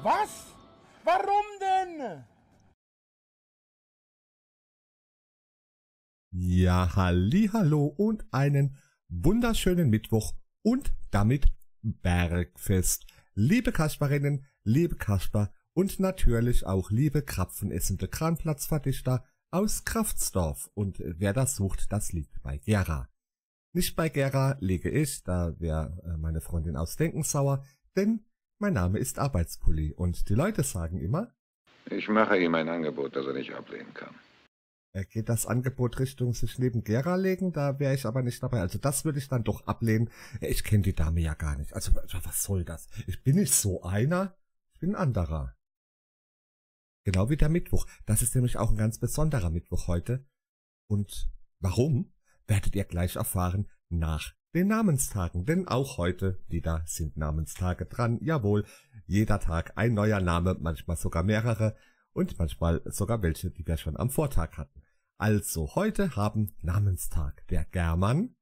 Was? Warum denn? Ja, hallihallo und einen wunderschönen Mittwoch und damit Bergfest. Liebe Kasperinnen, liebe Kasper und natürlich auch liebe krapfenessende Kranplatzverdichter aus Kraftsdorf. Und wer das sucht, das liegt bei Gera. Nicht bei Gera liege ich, da wäre meine Freundin aus Denken sauer, denn mein Name ist Arbeitspulli und die Leute sagen immer: Ich mache ihm ein Angebot, das er nicht ablehnen kann. Geht das Angebot Richtung sich neben Gera legen? Da wäre ich aber nicht dabei. Also das würde ich dann doch ablehnen. Ich kenne die Dame ja gar nicht. Also was soll das? Ich bin nicht so einer, ich bin ein anderer. Genau wie der Mittwoch. Das ist nämlich auch ein ganz besonderer Mittwoch heute. Und warum, werdet ihr gleich erfahren nach den Namenstagen. Denn auch heute wieder sind Namenstage dran. Jawohl, jeder Tag ein neuer Name, manchmal sogar mehrere. Und manchmal sogar welche, die wir schon am Vortag hatten. Also, heute haben Namenstag der German,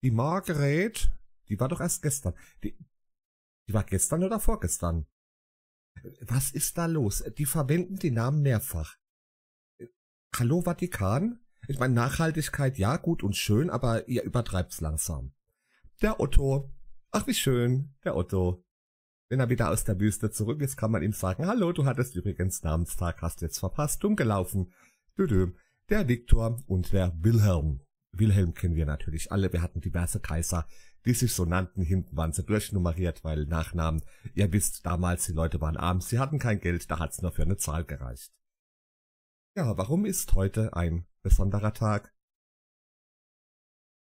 die Margret, die war doch erst gestern. Die war gestern oder vorgestern? Was ist da los? Die verwenden die Namen mehrfach. Hallo Vatikan? Ich meine, Nachhaltigkeit, ja, gut und schön, aber ihr übertreibt's langsam. Der Otto. Ach, wie schön, der Otto. Wenn er wieder aus der Wüste zurück ist, kann man ihm sagen: Hallo, du hattest übrigens Namenstag, hast jetzt verpasst, dumm gelaufen. Düdüm. Der Viktor und der Wilhelm. Wilhelm kennen wir natürlich alle, wir hatten diverse Kaiser, die sich so nannten, hinten waren sie durchnummeriert, weil Nachnamen, ihr wisst, damals, die Leute waren arm, sie hatten kein Geld, da hat's nur für eine Zahl gereicht. Ja, warum ist heute ein besonderer Tag?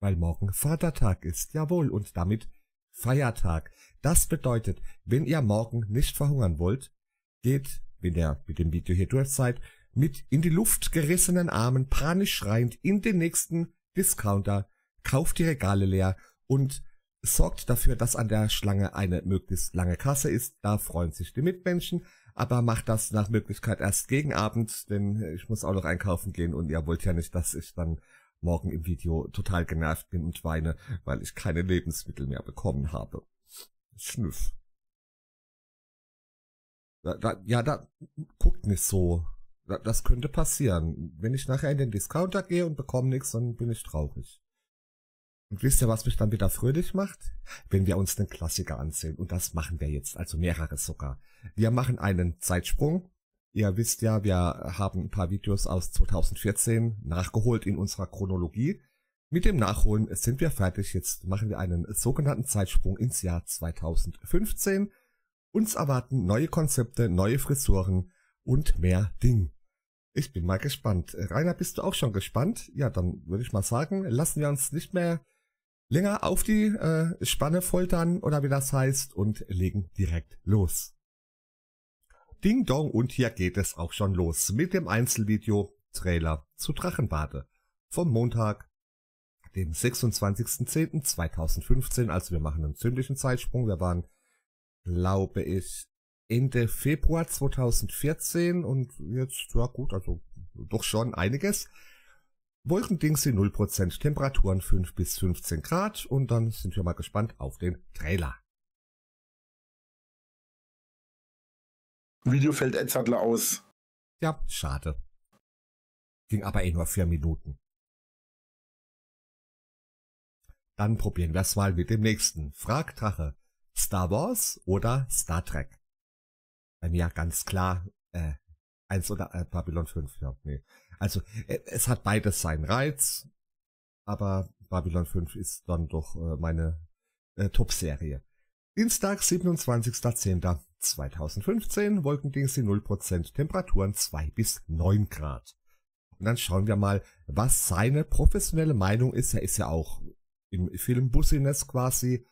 Weil morgen Vatertag ist, jawohl, und damit Feiertag. Das bedeutet, wenn ihr morgen nicht verhungern wollt, geht, wenn ihr mit dem Video hier durch seid, mit in die Luft gerissenen Armen, panisch schreiend in den nächsten Discounter, kauft die Regale leer und sorgt dafür, dass an der Schlange eine möglichst lange Kasse ist. Da freuen sich die Mitmenschen, aber macht das nach Möglichkeit erst gegen Abend, denn ich muss auch noch einkaufen gehen und ihr wollt ja nicht, dass ich dann morgen im Video total genervt bin und weine, weil ich keine Lebensmittel mehr bekommen habe. Schnüff. Da guckt nicht so. Das könnte passieren. Wenn ich nachher in den Discounter gehe und bekomme nichts, dann bin ich traurig. Und wisst ihr, was mich dann wieder fröhlich macht? Wenn wir uns den Klassiker ansehen. Und das machen wir jetzt, also mehrere sogar. Wir machen einen Zeitsprung. Ihr wisst ja, wir haben ein paar Videos aus 2014 nachgeholt in unserer Chronologie. Mit dem Nachholen sind wir fertig. Jetzt machen wir einen sogenannten Zeitsprung ins Jahr 2015. Uns erwarten neue Konzepte, neue Frisuren und mehr Ding. Ich bin mal gespannt. Rainer, bist du auch schon gespannt? Ja, dann würde ich mal sagen, lassen wir uns nicht mehr länger auf die Spanne foltern oder wie das heißt und legen direkt los. Ding Dong, und hier geht es auch schon los mit dem Einzelvideo-Trailer zu Drachenbade vom Montag, dem 26.10.2015. Also wir machen einen ziemlichen Zeitsprung. Wir waren, glaube ich, Ende Februar 2014 und jetzt, ja gut, also doch schon einiges. Wolkendingsi 0%, Temperaturen 5 bis 15 Grad und dann sind wir mal gespannt auf den Trailer. Video fällt Edzardler aus. Ja, schade. Ging aber nur 4 Minuten. Dann probieren wir es mal mit dem nächsten. Frag Drache. Star Wars oder Star Trek? Bei mir ganz klar, 1 oder Babylon 5, ja, nee. Also, es hat beides seinen Reiz, aber Babylon 5 ist dann doch meine Top-Serie. Dienstag, 27.10.2015, Wolkendingsi 0%, Temperaturen 2 bis 9 Grad. Und dann schauen wir mal, was seine professionelle Meinung ist. Er ist ja auch im Film Business quasi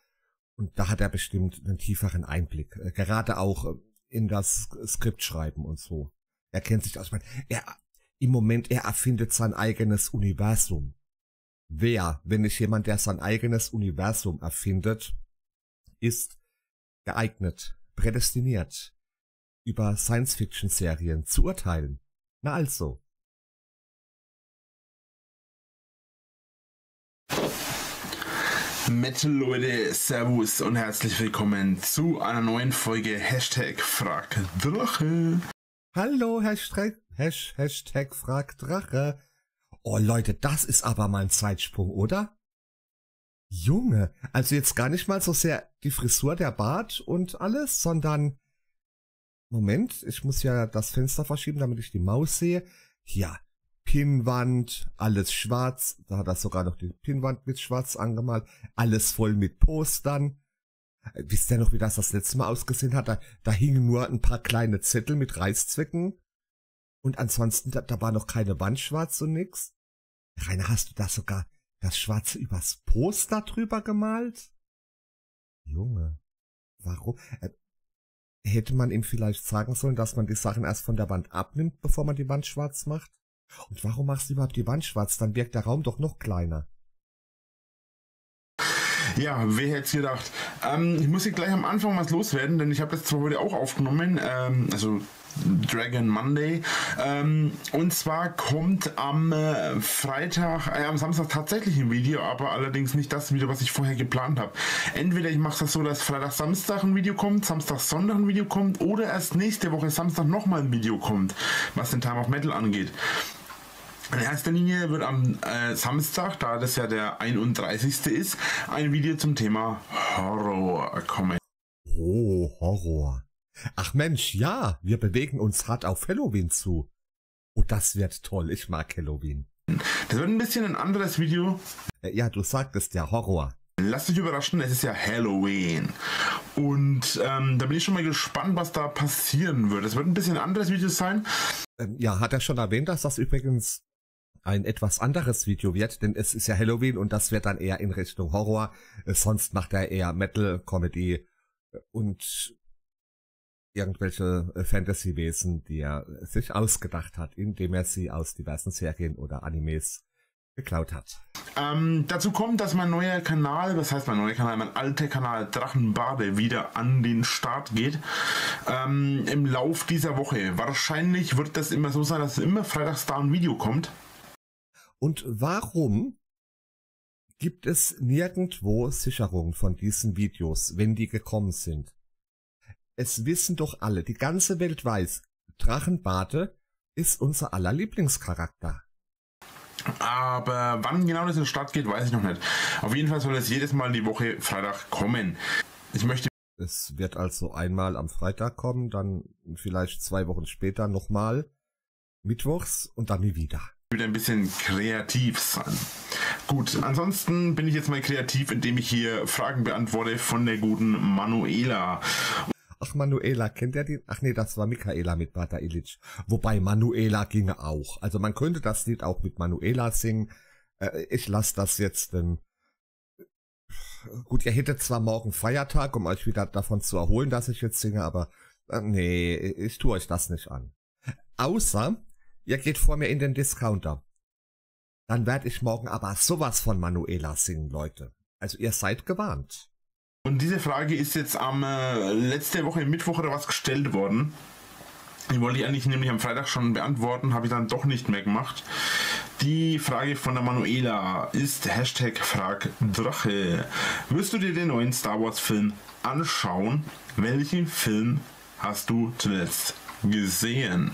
und da hat er bestimmt einen tieferen Einblick. Gerade auch in das Skriptschreiben und so. Er kennt sich aus. Im Moment, er erfindet sein eigenes Universum. Wer, wenn nicht jemand, der sein eigenes Universum erfindet, ist geeignet, prädestiniert, über Science-Fiction-Serien zu urteilen? Na also. Metal Leute, Servus und herzlich willkommen zu einer neuen Folge Hashtag Frag Drache. Hallo, Hashtag Frag Drache. Oh Leute, das ist aber mal ein Zeitsprung, oder? Junge, also jetzt gar nicht mal so sehr die Frisur, der Bart und alles, sondern... Moment, ich muss ja das Fenster verschieben, damit ich die Maus sehe. Hier, Pinnwand, alles schwarz. Da hat er sogar noch die Pinnwand mit schwarz angemalt. Alles voll mit Postern. Wisst ihr noch, wie das letzte Mal ausgesehen hat? Da hingen nur ein paar kleine Zettel mit Reißzwecken. Und ansonsten, da war noch keine Wand schwarz und nix. Rainer, hast du da sogar das Schwarze übers Poster drüber gemalt? Junge, warum? Hätte man ihm vielleicht sagen sollen, dass man die Sachen erst von der Wand abnimmt, bevor man die Wand schwarz macht? Und warum machst du überhaupt die Wand schwarz? Dann wirkt der Raum doch noch kleiner. Ja, wer hätte es gedacht? Ich muss hier gleich am Anfang was loswerden, denn ich habe das zwar heute auch aufgenommen, also Dragon Monday. Und zwar kommt am am Samstag tatsächlich ein Video, aber allerdings nicht das Video, was ich vorher geplant habe. Entweder ich mache das so, dass Freitag, Samstag ein Video kommt, Samstag, Sonntag ein Video kommt oder erst nächste Woche Samstag nochmal ein Video kommt, was den Time of Metal angeht. In erster Linie wird am Samstag, da das ja der 31. ist, ein Video zum Thema Horror kommen. Oh, Horror. Ach Mensch, ja, wir bewegen uns hart auf Halloween zu. Oh, das wird toll, ich mag Halloween. Das wird ein bisschen ein anderes Video. Ja, du sagtest ja Horror. Lasst dich überraschen, es ist ja Halloween. Und da bin ich schon mal gespannt, was da passieren wird. Es wird ein bisschen ein anderes Video sein. Ja, hat er schon erwähnt, dass das übrigens ein etwas anderes Video wird, denn es ist ja Halloween und das wird dann eher in Richtung Horror. Sonst macht er eher Metal, Comedy und irgendwelche Fantasy-Wesen, die er sich ausgedacht hat, indem er sie aus diversen Serien oder Animes geklaut hat. Dazu kommt, dass mein neuer Kanal, mein alter Kanal Drachenbade wieder an den Start geht. Im Lauf dieser Woche. Wahrscheinlich wird das immer so sein, dass immer freitags da ein Video kommt. Und warum gibt es nirgendwo Sicherungen von diesen Videos, wenn die gekommen sind? Es wissen doch alle, die ganze Welt weiß, Drachenbade ist unser aller Lieblingscharakter. Aber wann genau das in den Start geht, weiß ich noch nicht. Auf jeden Fall soll es jedes Mal die Woche Freitag kommen. Es wird also einmal am Freitag kommen, dann vielleicht 2 Wochen später nochmal mittwochs und dann nie wieder. Wieder ein bisschen kreativ sein. Gut, ansonsten bin ich jetzt mal kreativ, indem ich hier Fragen beantworte von der guten Manuela. Ach, Manuela, kennt ihr die? Ach nee, das war Michaela mit Bata Illich. Wobei Manuela ginge auch. Also man könnte das Lied auch mit Manuela singen. Ich lasse das jetzt, denn... Gut, ihr hättet zwar morgen Feiertag, um euch wieder davon zu erholen, dass ich jetzt singe, aber nee, ich tue euch das nicht an. Außer... Ihr geht vor mir in den Discounter. Dann werde ich morgen aber sowas von Manuela singen, Leute. Also ihr seid gewarnt. Und diese Frage ist jetzt letzte Woche, Mittwoch oder was, gestellt worden. Die wollte ich eigentlich nämlich am Freitag schon beantworten, habe ich dann doch nicht mehr gemacht. Die Frage von der Manuela ist Hashtag Frag Drache. Wirst du dir den neuen Star Wars Film anschauen? Welchen Film hast du zuletzt gesehen?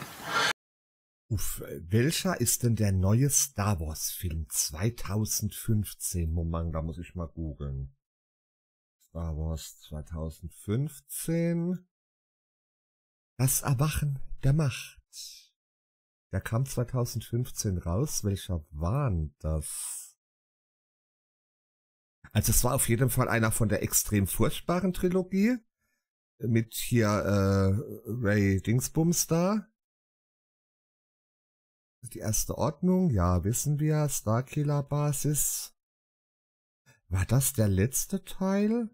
Uff, welcher ist denn der neue Star Wars Film 2015? Moment, da muss ich mal googeln. Star Wars 2015. Das Erwachen der Macht. Der kam 2015 raus. Welcher war denn das? Also es war auf jeden Fall einer von der extrem furchtbaren Trilogie. Mit hier Ray Dingsbums da. Die erste Ordnung, ja, wissen wir, Starkiller Basis. War das der letzte Teil?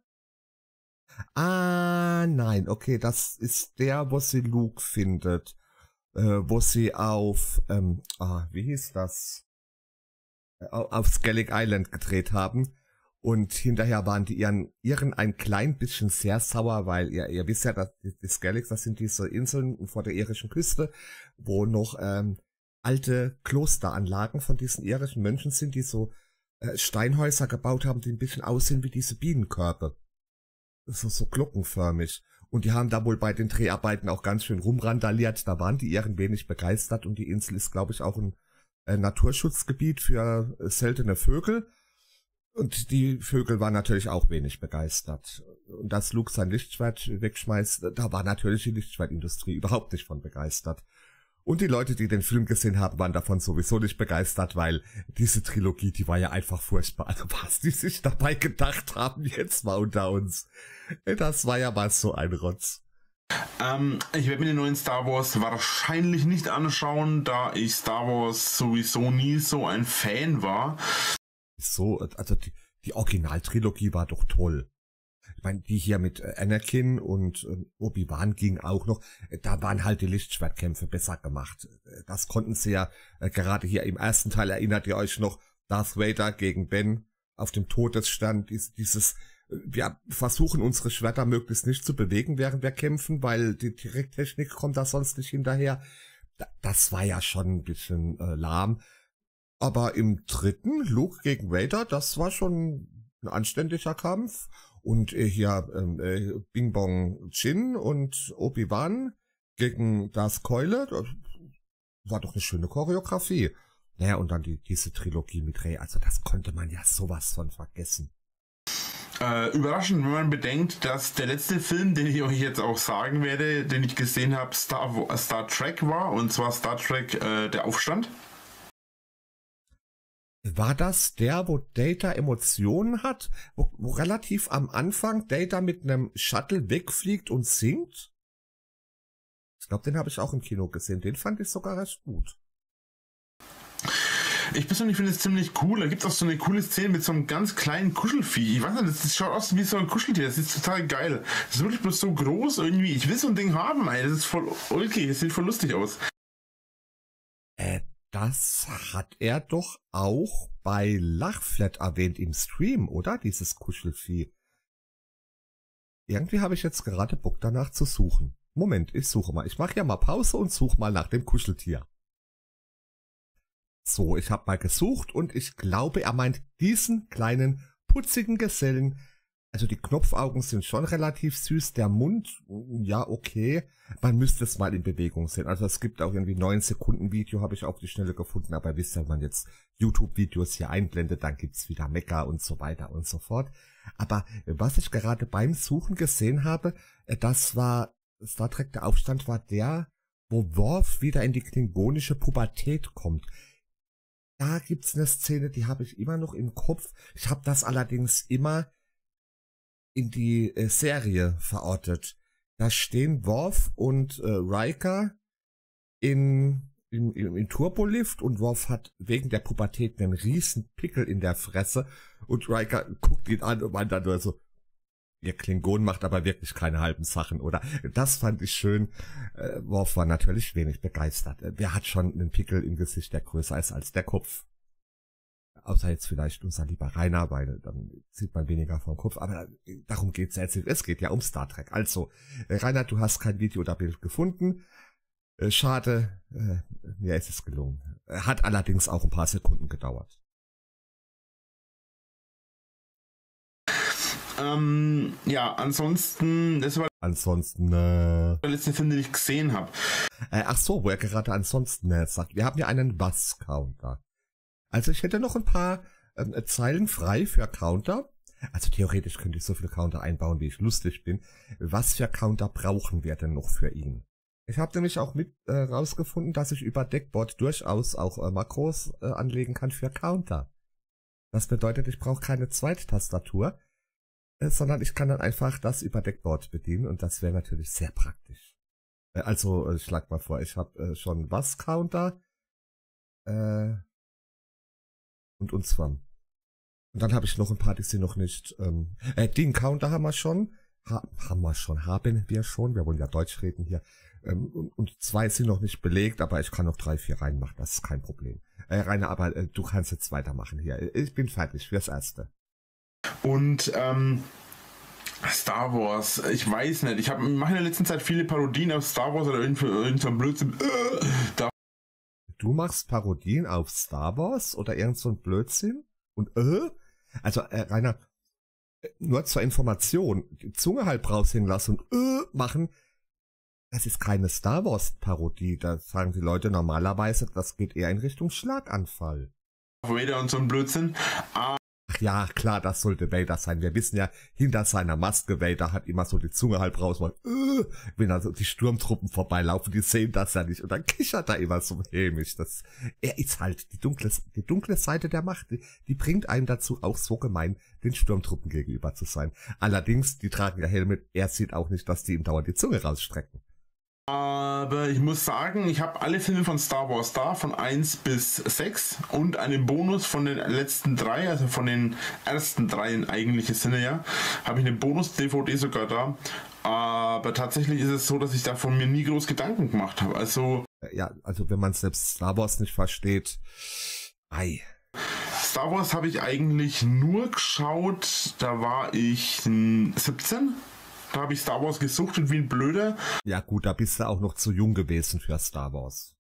Ah, nein, okay, das ist der, wo sie Luke findet. Wo sie auf, wie hieß das? Auf Skellig Island gedreht haben. Und hinterher waren die ihren ein klein bisschen sehr sauer, weil ihr wisst ja, dass die Skelligs, das sind diese Inseln vor der irischen Küste, wo noch alte Klosteranlagen von diesen irischen Mönchen sind, die so Steinhäuser gebaut haben, die ein bisschen aussehen wie diese Bienenkörbe. So glockenförmig. Und die haben da wohl bei den Dreharbeiten auch ganz schön rumrandaliert. Da waren die irgendwie nicht begeistert. Und die Insel ist, glaube ich, auch ein Naturschutzgebiet für seltene Vögel. Und die Vögel waren natürlich auch wenig begeistert. Und dass Luke sein Lichtschwert wegschmeißt, da war natürlich die Lichtschwertindustrie überhaupt nicht von begeistert. Und die Leute, die den Film gesehen haben, waren davon sowieso nicht begeistert, weil diese Trilogie, die war ja einfach furchtbar. Also was die sich dabei gedacht haben, jetzt mal unter uns. Das war ja mal so ein Rotz. Ich werde mir den neuen Star Wars wahrscheinlich nicht anschauen, da ich Star Wars sowieso nie so ein Fan war. So, also die Originaltrilogie war doch toll. Ich meine, die hier mit Anakin und Obi-Wan ging auch noch. Da waren halt die Lichtschwertkämpfe besser gemacht. Das konnten sie ja, gerade hier im ersten Teil, erinnert ihr euch noch, Darth Vader gegen Ben auf dem Todesstern, dieses, wir versuchen unsere Schwerter möglichst nicht zu bewegen, während wir kämpfen, weil die Direkttechnik kommt da sonst nicht hinterher. Das war ja schon ein bisschen lahm. Aber im dritten, Luke gegen Vader, das war schon ein anständiger Kampf. Und hier Bing Bong Chin und Obi-Wan gegen Darth Keule, das war doch eine schöne Choreografie. Naja, und dann diese Trilogie mit Rey, also das konnte man ja sowas von vergessen. Überraschend, wenn man bedenkt, dass der letzte Film, den ich euch jetzt auch sagen werde, den ich gesehen habe, Star Trek war, und zwar Star Trek Der Aufstand. War das der, wo Data Emotionen hat? Wo relativ am Anfang Data mit einem Shuttle wegfliegt und singt? Ich glaube, den habe ich auch im Kino gesehen. Den fand ich sogar recht gut. Ich persönlich finde es ziemlich cool. Da gibt es auch so eine coole Szene mit so einem ganz kleinen Kuschelvieh. Ich weiß nicht, das schaut aus wie so ein Kuscheltier. Das ist total geil. Das ist wirklich bloß so groß irgendwie. Ich will so ein Ding haben, ey. Das ist voll ulkig. Das sieht voll lustig aus. Das hat er doch auch bei Lachflat erwähnt im Stream, oder? Dieses Kuschelvieh. Irgendwie habe ich jetzt gerade Bock danach zu suchen. Moment, ich suche mal. Ich mache ja mal Pause und suche mal nach dem Kuscheltier. So, ich habe mal gesucht und ich glaube, er meint diesen kleinen, putzigen Gesellen. Also die Knopfaugen sind schon relativ süß, der Mund, ja okay, man müsste es mal in Bewegung sehen. Also es gibt auch irgendwie 9 Sekunden Video, habe ich auf die Schnelle gefunden, aber wisst ihr, wenn man jetzt YouTube-Videos hier einblendet, dann gibt's wieder Mecker und so weiter und so fort. Aber was ich gerade beim Suchen gesehen habe, das war, Star Trek Der Aufstand war der, wo Worf wieder in die klingonische Pubertät kommt. Da gibt's eine Szene, die habe ich immer noch im Kopf. Ich habe das allerdings immer in die Serie verortet. Da stehen Worf und Riker im Turbolift und Worf hat wegen der Pubertät einen riesen Pickel in der Fresse und Riker guckt ihn an und meint dann nur so, ihr Klingon macht aber wirklich keine halben Sachen, oder? Das fand ich schön. Worf war natürlich wenig begeistert. Wer hat schon einen Pickel im Gesicht, der größer ist als der Kopf? Außer jetzt vielleicht unser lieber Rainer, weil dann sieht man weniger vom Kopf. Aber darum geht's jetzt. Es geht ja um Star Trek. Also, Rainer, du hast kein Video oder Bild gefunden. Schade, mir ist es gelungen. Hat allerdings auch ein paar Sekunden gedauert. Ja, ansonsten, das war der letzte Film, den ich gesehen habe. Ach so, wo er gerade ansonsten sagt. Wir haben ja einen Was-Counter. Also ich hätte noch ein paar Zeilen frei für Counter. Also theoretisch könnte ich so viele Counter einbauen, wie ich lustig bin. Was für Counter brauchen wir denn noch für ihn? Ich habe nämlich auch mit rausgefunden, dass ich über Deckboard durchaus auch Makros anlegen kann für Counter. Das bedeutet, ich brauche keine Zweittastatur, sondern ich kann dann einfach das über Deckboard bedienen und das wäre natürlich sehr praktisch. Also ich schlag mal vor, ich habe schon Was-Counter und zwar. Und dann habe ich noch ein paar, die sind noch nicht. Den Counter haben wir schon. Haben wir schon. Wir wollen ja Deutsch reden hier. Und 2 sind noch nicht belegt, aber ich kann noch 3, 4 reinmachen. Das ist kein Problem. Rainer, aber du kannst jetzt weitermachen hier. Ich bin fertig fürs Erste. Und Star Wars, ich weiß nicht. Ich mache in der letzten Zeit viele Parodien auf Star Wars oder irgendein Blödsinn. Du machst Parodien auf Star Wars oder irgend so ein Blödsinn? Und also Rainer, nur zur Information, die Zunge halb raushängen lassen und machen, das ist keine Star Wars Parodie, da sagen die Leute normalerweise, das geht eher in Richtung Schlaganfall. Vader und so ein Blödsinn. Ach ja, klar, das sollte Vader sein. Wir wissen ja, hinter seiner Maske, Vader hat immer so die Zunge halb raus, weil, wenn also die Sturmtruppen vorbeilaufen, die sehen das ja nicht und dann kichert er immer so hämisch. Er ist halt die dunkle Seite der Macht, die bringt einen dazu, auch so gemein den Sturmtruppen gegenüber zu sein. Allerdings, die tragen ja Helme, er sieht auch nicht, dass die ihm dauernd die Zunge rausstrecken. Aber ich muss sagen, ich habe alle Filme von Star Wars da, von 1 bis 6 und einen Bonus von den letzten 3, also von den ersten 3 in eigentlichem Sinne, ja, habe ich eine Bonus-DVD sogar da. Aber tatsächlich ist es so, dass ich davon mir nie groß Gedanken gemacht habe. Also ja, also wenn man selbst Star Wars nicht versteht, Star Wars habe ich eigentlich nur geschaut, da war ich 17. Da habe ich Star Wars gesuchtet wie ein Blöder. Ja gut, da bist du auch noch zu jung gewesen für Star Wars.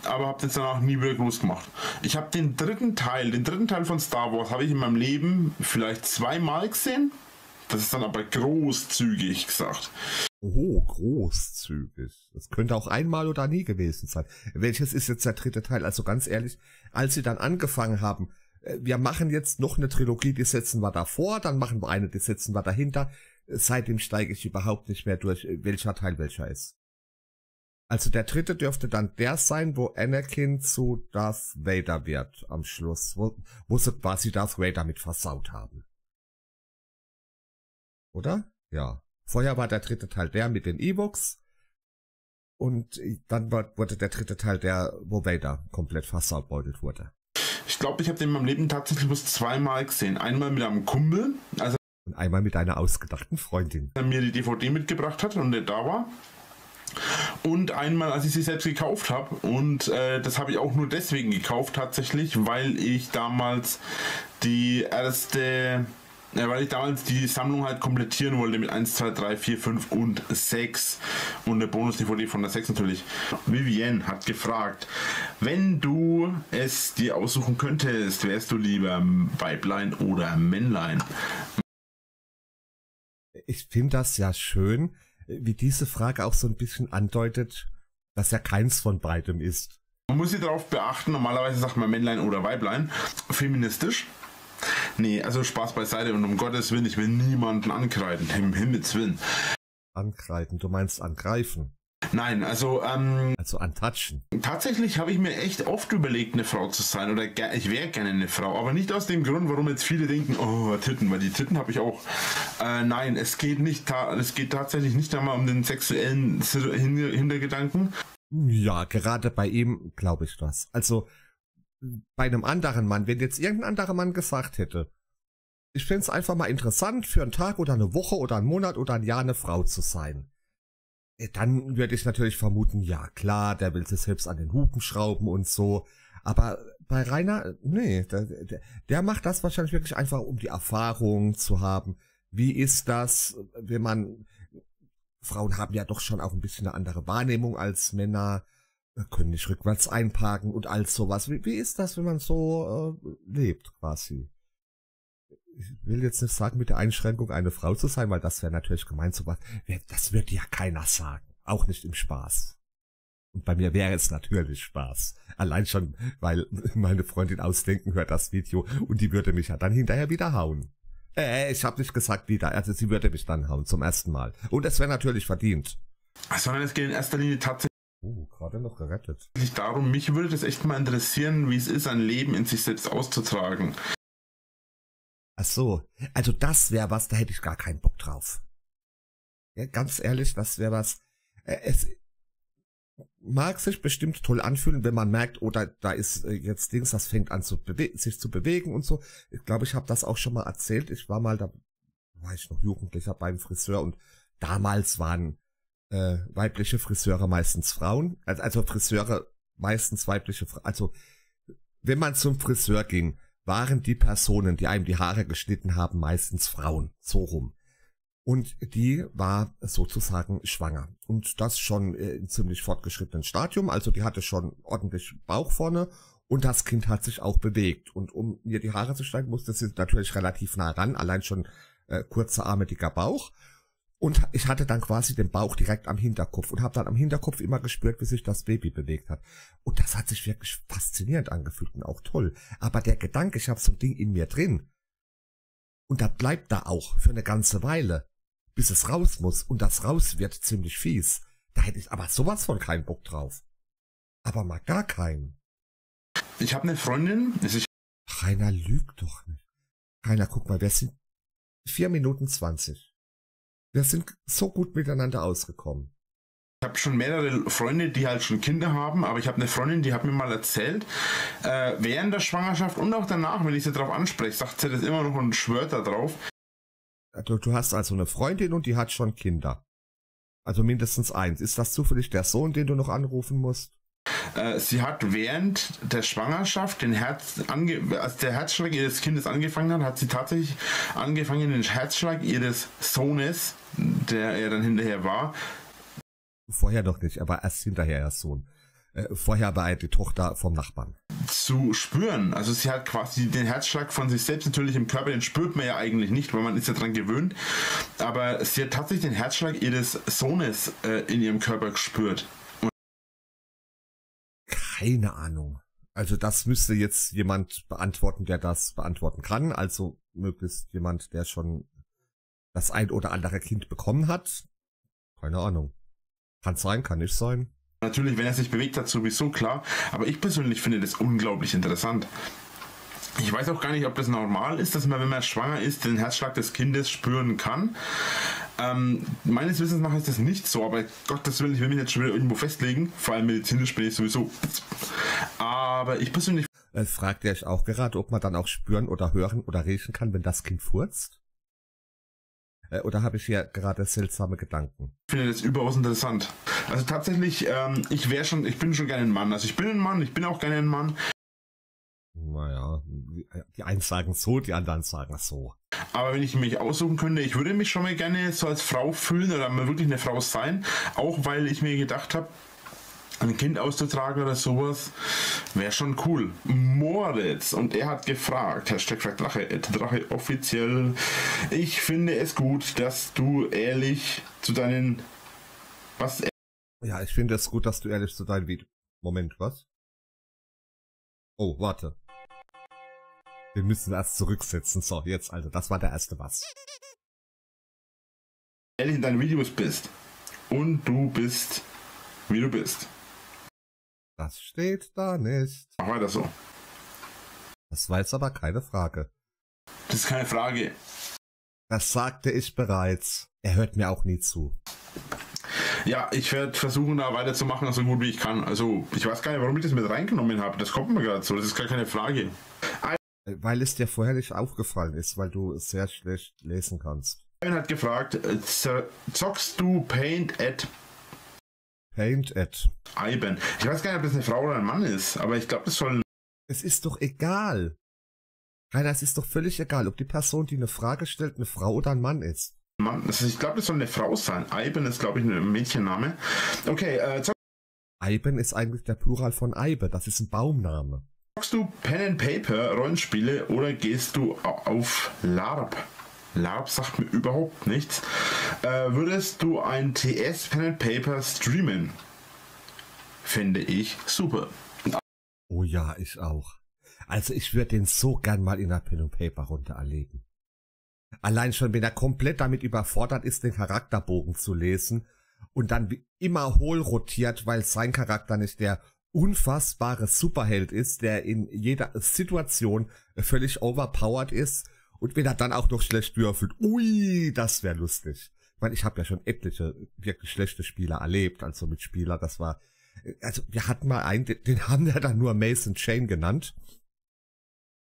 Aber habe das danach nie wieder groß gemacht. Ich habe den dritten Teil von Star Wars habe ich in meinem Leben vielleicht 2-mal gesehen. Das ist dann aber großzügig gesagt. Oh, großzügig. Das könnte auch einmal oder nie gewesen sein. Welches ist jetzt der dritte Teil? Also ganz ehrlich, als sie dann angefangen haben, wir machen jetzt noch eine Trilogie, die setzen wir davor, dann machen wir eine, die setzen wir dahinter. Seitdem steige ich überhaupt nicht mehr durch, welcher Teil welcher ist. Also der dritte dürfte dann der sein, wo Anakin zu Darth Vader wird am Schluss, wo sie quasi Darth Vader mit versaut haben. Oder? Ja. Vorher war der dritte Teil der mit den Ewoks und dann wurde der dritte Teil der, wo Vader komplett versautbeutelt wurde. Ich glaube, ich habe den in meinem Leben tatsächlich bloß 2-mal gesehen. Einmal mit einem Kumpel, also und einmal mit einer ausgedachten Freundin. Der mir die DVD mitgebracht hat und der da war. Und einmal, als ich sie selbst gekauft habe. Und das habe ich auch nur deswegen gekauft tatsächlich, weil ich damals die Sammlung halt komplettieren wollte mit 1, 2, 3, 4, 5 und 6. Und eine Bonus-DVD von der 6 natürlich. Vivienne hat gefragt, wenn du es dir aussuchen könntest, wärst du lieber Weiblein oder Männlein? Ich finde das ja schön, wie diese Frage auch so ein bisschen andeutet, dass ja keins von beidem ist. Man muss sich darauf beachten, normalerweise sagt man Männlein oder Weiblein. Feministisch? Nee, also Spaß beiseite und um Gottes Willen, ich will niemanden ankreiden, im Himmels Willen. Ankreiden, du meinst angreifen? Nein, also antatschen. Tatsächlich habe ich mir echt oft überlegt, eine Frau zu sein oder ich wäre gerne eine Frau, aber nicht aus dem Grund, warum jetzt viele denken, oh, Titten, weil die Titten habe ich auch. Nein, es geht tatsächlich nicht einmal um den sexuellen Hintergedanken. Ja, gerade bei ihm glaube ich das. Also bei einem anderen Mann, wenn jetzt irgendein anderer Mann gesagt hätte, ich fände es einfach mal interessant, für einen Tag oder eine Woche oder einen Monat oder ein Jahr eine Frau zu sein. Dann würde ich natürlich vermuten, ja klar, der will sich selbst an den Hupen schrauben und so. Aber bei Rainer, nee, der macht das wahrscheinlich wirklich einfach, um die Erfahrung zu haben. Wie ist das, wenn man, Frauen haben ja doch schon auch ein bisschen eine andere Wahrnehmung als Männer, können nicht rückwärts einparken und all sowas. Wie ist das, wenn man so lebt quasi? Ich will jetzt nicht sagen, mit der Einschränkung eine Frau zu sein, weil das wäre natürlich gemeint, sowas. Das würde ja keiner sagen. Auch nicht im Spaß. Und bei mir wäre es natürlich Spaß. Allein schon, weil meine Freundin Ausdenken hört das Video und die würde mich ja dann hinterher wieder hauen. Ich habe nicht gesagt wieder, also sie würde mich dann hauen zum ersten Mal. Und es wäre natürlich verdient. Sondern es geht in erster Linie tatsächlich gerade noch gerettet. darum, mich würde das echt mal interessieren, wie es ist, ein Leben in sich selbst auszutragen. Ach so, also das wäre was, da hätte ich gar keinen Bock drauf. Ja, ganz ehrlich, das wäre was. Es mag sich bestimmt toll anfühlen, wenn man merkt, oh, da ist jetzt Dings, das fängt an sich zu bewegen und so. Ich glaube, ich habe das auch schon mal erzählt. Ich war mal, da war ich noch Jugendlicher beim Friseur und damals waren weibliche Friseure meistens Frauen. Also Friseure meistens weibliche Frauen. Also wenn man zum Friseur ging, waren die Personen, die einem die Haare geschnitten haben, meistens Frauen, so rum. Und die war sozusagen schwanger. Und das schon in ziemlich fortgeschrittenen Stadium, also die hatte schon ordentlich Bauch vorne Und das Kind hat sich auch bewegt. Und um mir die Haare zu schneiden, musste sie natürlich relativ nah ran, allein schon kurze Arme, dicker Bauch. Und ich hatte dann quasi den Bauch direkt am Hinterkopf und habe dann am Hinterkopf immer gespürt, wie sich das Baby bewegt hat. Und das hat sich wirklich faszinierend angefühlt und auch toll. Aber der Gedanke, ich habe so ein Ding in mir drin und das bleibt da auch für eine ganze Weile, bis es raus muss. Und das raus wird ziemlich fies. Da hätte ich aber sowas von keinen Bock drauf. Aber mal gar keinen. Ich habe eine Freundin. Rainer lügt doch nicht. Rainer, guck mal, wir sind 4 Minuten 20. Wir sind so gut miteinander ausgekommen. Ich habe schon mehrere Freunde, die halt schon Kinder haben, aber ich habe eine Freundin, die hat mir mal erzählt, während der Schwangerschaft und auch danach, wenn ich sie darauf anspreche, sagt sie das immer noch und schwört da drauf. Du hast also eine Freundin und die hat schon Kinder. Also mindestens eins. Ist das zufällig der Sohn, den du noch anrufen musst? Sie hat während der Schwangerschaft als der Herzschlag ihres Kindes angefangen hat sie tatsächlich angefangen, den Herzschlag ihres Sohnes, der er dann hinterher war. Vorher noch nicht, aber erst hinterher der Sohn. Vorher war die Tochter vom Nachbarn. Zu spüren. Also sie hat quasi den Herzschlag von sich selbst natürlich im Körper, den spürt man ja eigentlich nicht, weil man ist ja dran gewöhnt. Aber sie hat tatsächlich den Herzschlag ihres Sohnes in ihrem Körper gespürt. Keine Ahnung. Also das müsste jetzt jemand beantworten, der das beantworten kann. Also möglichst jemand, der schon das ein oder andere Kind bekommen hat. Keine Ahnung. Kann sein, kann nicht sein. Natürlich, wenn er sich bewegt hat, sowieso klar. Aber ich persönlich finde das unglaublich interessant. Ich weiß auch gar nicht, ob das normal ist, dass man, wenn man schwanger ist, den Herzschlag des Kindes spüren kann. Meines Wissens nach ist das nicht so, aber Gottes Willen, ich will mich jetzt schon wieder irgendwo festlegen. Vor allem medizinisch bin ich sowieso. Aber ich persönlich... Fragt ihr euch auch gerade, ob man dann auch spüren oder hören oder riechen kann, wenn das Kind furzt? Oder habe ich hier gerade seltsame Gedanken? Ich finde das überaus interessant. Also tatsächlich, ich bin schon gerne ein Mann. Also ich bin ein Mann, ich bin auch gerne ein Mann. Naja, die einen sagen so, die anderen sagen so. Aber wenn ich mich aussuchen könnte, ich würde mich schon mal gerne so als Frau fühlen oder mal wirklich eine Frau sein. Auch weil ich mir gedacht habe, ein Kind auszutragen oder sowas, wäre schon cool. Moritz, und er hat gefragt, #Drache offiziell, ich finde es gut, dass du ehrlich zu deinen... Ja, ich finde es gut, dass du ehrlich zu deinen Moment, was? Oh, warte. Wir müssen erst zurücksetzen. So, jetzt, also, das war der erste was. Ehrlich in deinen Videos bist. Und du bist, wie du bist. Das steht da nicht. Mach weiter so. Das war jetzt aber keine Frage. Das ist keine Frage. Das sagte ich bereits. Er hört mir auch nie zu. Ja, ich werde versuchen, da weiterzumachen, so gut wie ich kann. Also, ich weiß gar nicht, warum ich das mit reingenommen habe. Das kommt mir gerade so. Das ist gar keine Frage. Weil es dir vorher nicht aufgefallen ist, weil du sehr schlecht lesen kannst. Ivan hat gefragt, zockst du Paint at Ivan? Ich weiß gar nicht, ob das eine Frau oder ein Mann ist, aber ich glaube, das soll... Es ist doch egal. Rainer, es ist doch völlig egal, ob die Person, die eine Frage stellt, eine Frau oder ein Mann ist. Mann, also ich glaube, das soll eine Frau sein. Ivan ist, glaube ich, ein Mädchenname. Okay, Ivan ist eigentlich der Plural von Eibe, das ist ein Baumname. Zockst du Pen and Paper Rollenspiele oder gehst du auf LARP? LARP sagt mir überhaupt nichts. Würdest du ein TS Pen and Paper streamen? Finde ich super. Oh ja, ich auch. Also ich würde den so gern mal in der Pen and Paper Runde erleben. Allein schon, wenn er komplett damit überfordert ist, den Charakterbogen zu lesen und dann wie immer hohl rotiert, weil sein Charakter nicht der unfassbare Superheld ist, der in jeder Situation völlig overpowered ist und wenn er dann auch noch schlecht würfelt. Ui, das wäre lustig. Weil ich habe ja schon etliche wirklich schlechte Spieler erlebt, also mit Spieler, das war... Also wir hatten mal einen, den haben wir dann nur Mason Chain genannt,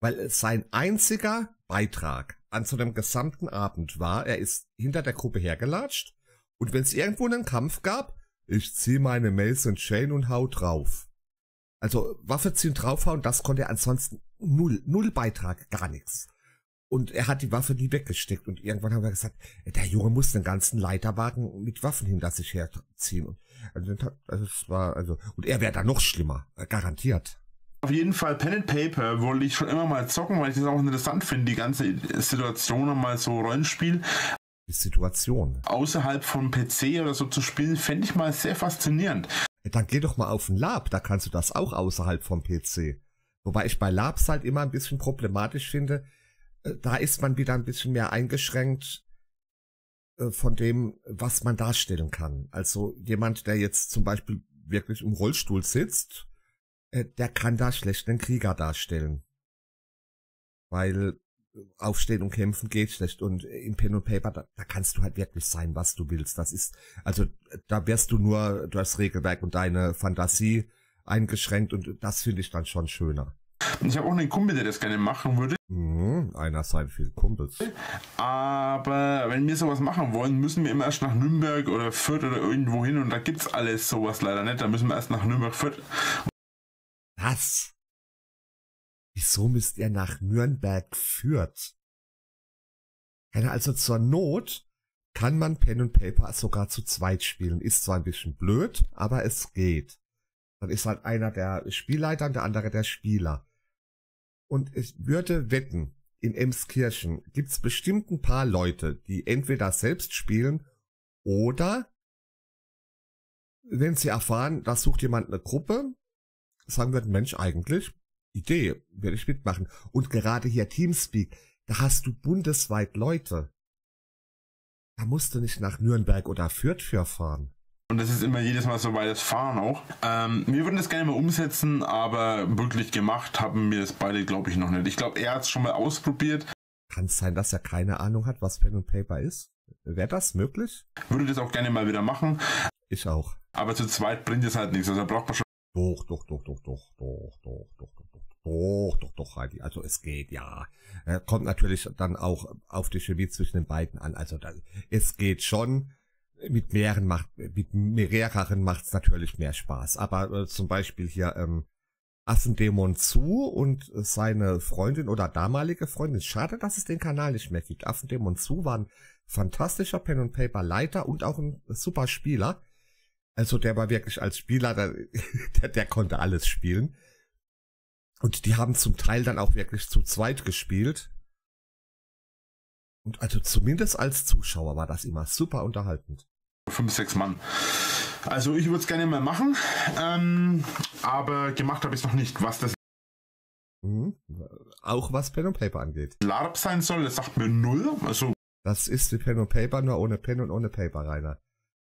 weil sein einziger Beitrag an so einem gesamten Abend war, er ist hinter der Gruppe hergelatscht und wenn es irgendwo einen Kampf gab, ich zieh meine Mason Chain und hau drauf. Also Waffe ziehen, draufhauen, das konnte er ansonsten null Beitrag, gar nichts. Und er hat die Waffe nie weggesteckt und irgendwann haben wir gesagt, der Junge muss den ganzen Leiterwagen mit Waffen hinter sich herziehen. Und, und er wäre da noch schlimmer, garantiert. Auf jeden Fall Pen and Paper wollte ich schon immer mal zocken, weil ich das auch interessant finde, die ganze Situation mal so Rollenspiel. Die Situation. Außerhalb vom PC oder so zu spielen, fände ich mal sehr faszinierend. Dann geh doch mal auf den Lab, da kannst du das auch außerhalb vom PC. Wobei ich bei Labs halt immer ein bisschen problematisch finde, da ist man wieder ein bisschen mehr eingeschränkt von dem, was man darstellen kann. Also jemand, der jetzt zum Beispiel wirklich im Rollstuhl sitzt, der kann da schlecht einen Krieger darstellen. Weil Aufstehen und Kämpfen geht schlecht. Und im Pen und Paper, da kannst du halt wirklich sein, was du willst. Das ist, also da wirst du nur durch das Regelwerk und deine Fantasie eingeschränkt und das finde ich dann schon schöner. Ich habe auch einen Kumpel, der das gerne machen würde. Einer seiner vielen Kumpels. Aber wenn wir sowas machen wollen, müssen wir immer erst nach Nürnberg oder Fürth oder irgendwo hin und da gibt's alles sowas leider nicht. Da müssen wir erst nach Nürnberg, Fürth. Was? Wieso müsst ihr nach Nürnberg Fürth? Also zur Not kann man Pen und Paper sogar zu zweit spielen. Ist zwar ein bisschen blöd, aber es geht. Dann ist halt einer der Spielleiter und der andere der Spieler. Und ich würde wetten, in Emskirchen gibt's bestimmt ein paar Leute, die entweder selbst spielen oder, wenn sie erfahren, da sucht jemand eine Gruppe, sagen würden, Mensch, eigentlich, Idee, werde ich mitmachen. Und gerade hier Teamspeak, da hast du bundesweit Leute. Da musst du nicht nach Nürnberg oder Fürth für fahren. Und das ist immer jedes Mal so weites Fahren auch. Wir würden das gerne mal umsetzen, aber wirklich gemacht haben wir das beide, glaube ich, noch nicht. Ich glaube, er hat es schon mal ausprobiert. Kann es sein, dass er keine Ahnung hat, was Pen und Paper ist? Wäre das möglich? Würde das auch gerne mal wieder machen. Ich auch. Aber zu zweit bringt es halt nichts. Also da braucht man schon. Doch, Heidi. Also es geht, ja. Kommt natürlich dann auch auf die Chemie zwischen den beiden an. Also es geht schon. Mit mehreren macht es natürlich mehr Spaß. Aber zum Beispiel hier Affendämon Zu und seine Freundin oder damalige Freundin. Schade, dass es den Kanal nicht mehr gibt. Affendämon Zu war ein fantastischer Pen und Paper Leiter und auch ein super Spieler. Also der war wirklich als Spieler, der konnte alles spielen. Und die haben zum Teil dann auch wirklich zu zweit gespielt. Und also zumindest als Zuschauer war das immer super unterhaltend. 5, 6 Mann. Also ich würde es gerne mal machen, aber gemacht habe ich es noch nicht, was das Auch was Pen und Paper angeht. LARP sein soll, das sagt mir 0. Also das ist die Pen und Paper, nur ohne Pen und ohne Paper, Rainer.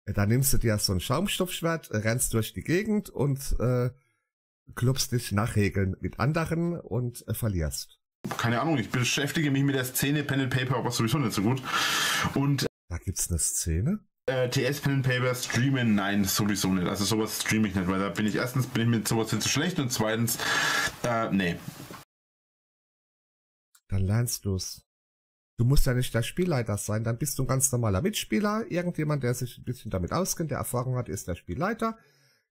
Da nimmst du dir so ein Schaumstoffschwert, rennst durch die Gegend und klopfst dich nach Regeln mit anderen und verlierst. Keine Ahnung, ich beschäftige mich mit der Szene Pen and Paper, aber sowieso nicht so gut. Und da gibt's eine Szene? TS Pen and Paper streamen, nein, sowieso nicht. Also sowas streame ich nicht, weil da bin ich erstens mit sowas viel zu schlecht und zweitens, nee. Dann lernst du's. Du musst ja nicht der Spielleiter sein, dann bist du ein ganz normaler Mitspieler. Irgendjemand, der sich ein bisschen damit auskennt, der Erfahrung hat, ist der Spielleiter.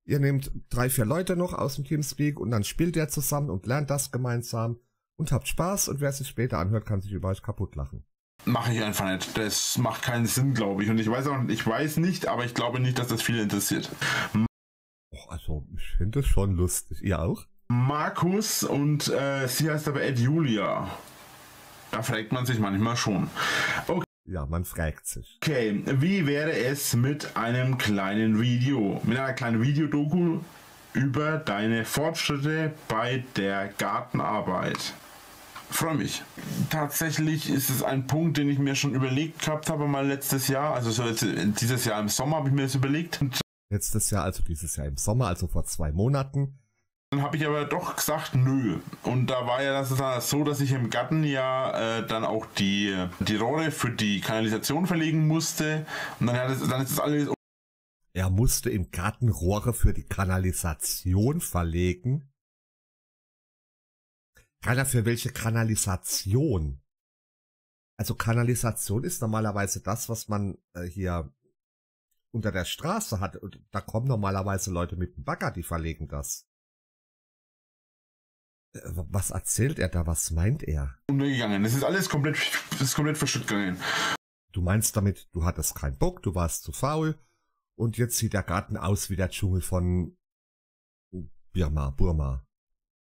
Ihr nehmt 3, 4 Leute noch aus dem Teamspeak und dann spielt ihr zusammen und lernt das gemeinsam und habt Spaß und wer es sich später anhört, kann sich über euch kaputt lachen. Mache ich einfach nicht. Das macht keinen Sinn, glaube ich. Und ich weiß nicht, aber ich glaube nicht, dass das viele interessiert. Also, ich finde es schon lustig. Ihr auch? Markus und sie heißt aber Ed Julia. Da fragt man sich manchmal schon. Okay. Ja, man fragt sich. Okay, wie wäre es mit einem kleinen Video? Mit einer kleinen Videodoku über deine Fortschritte bei der Gartenarbeit. Freue mich. Tatsächlich ist es ein Punkt, den ich mir schon überlegt gehabt habe, mal letztes Jahr. Also so jetzt, dieses Jahr im Sommer habe ich mir das überlegt. Letztes Jahr, also dieses Jahr im Sommer, also vor 2 Monaten. Dann habe ich aber doch gesagt, nö. Und da war ja das so, dass ich im Garten ja dann auch die Rohre für die Kanalisation verlegen musste. Und dann ist das alles. Er musste im Garten Rohre für die Kanalisation verlegen. Keiner für welche Kanalisation? Also Kanalisation ist normalerweise das, was man hier unter der Straße hat. Und da kommen normalerweise Leute mit dem Bagger, die verlegen das. Was erzählt er da? Was meint er? Untergegangen. Das ist alles komplett verschütt gegangen. Du meinst damit, du hattest keinen Bock, du warst zu faul und jetzt sieht der Garten aus wie der Dschungel von Burma.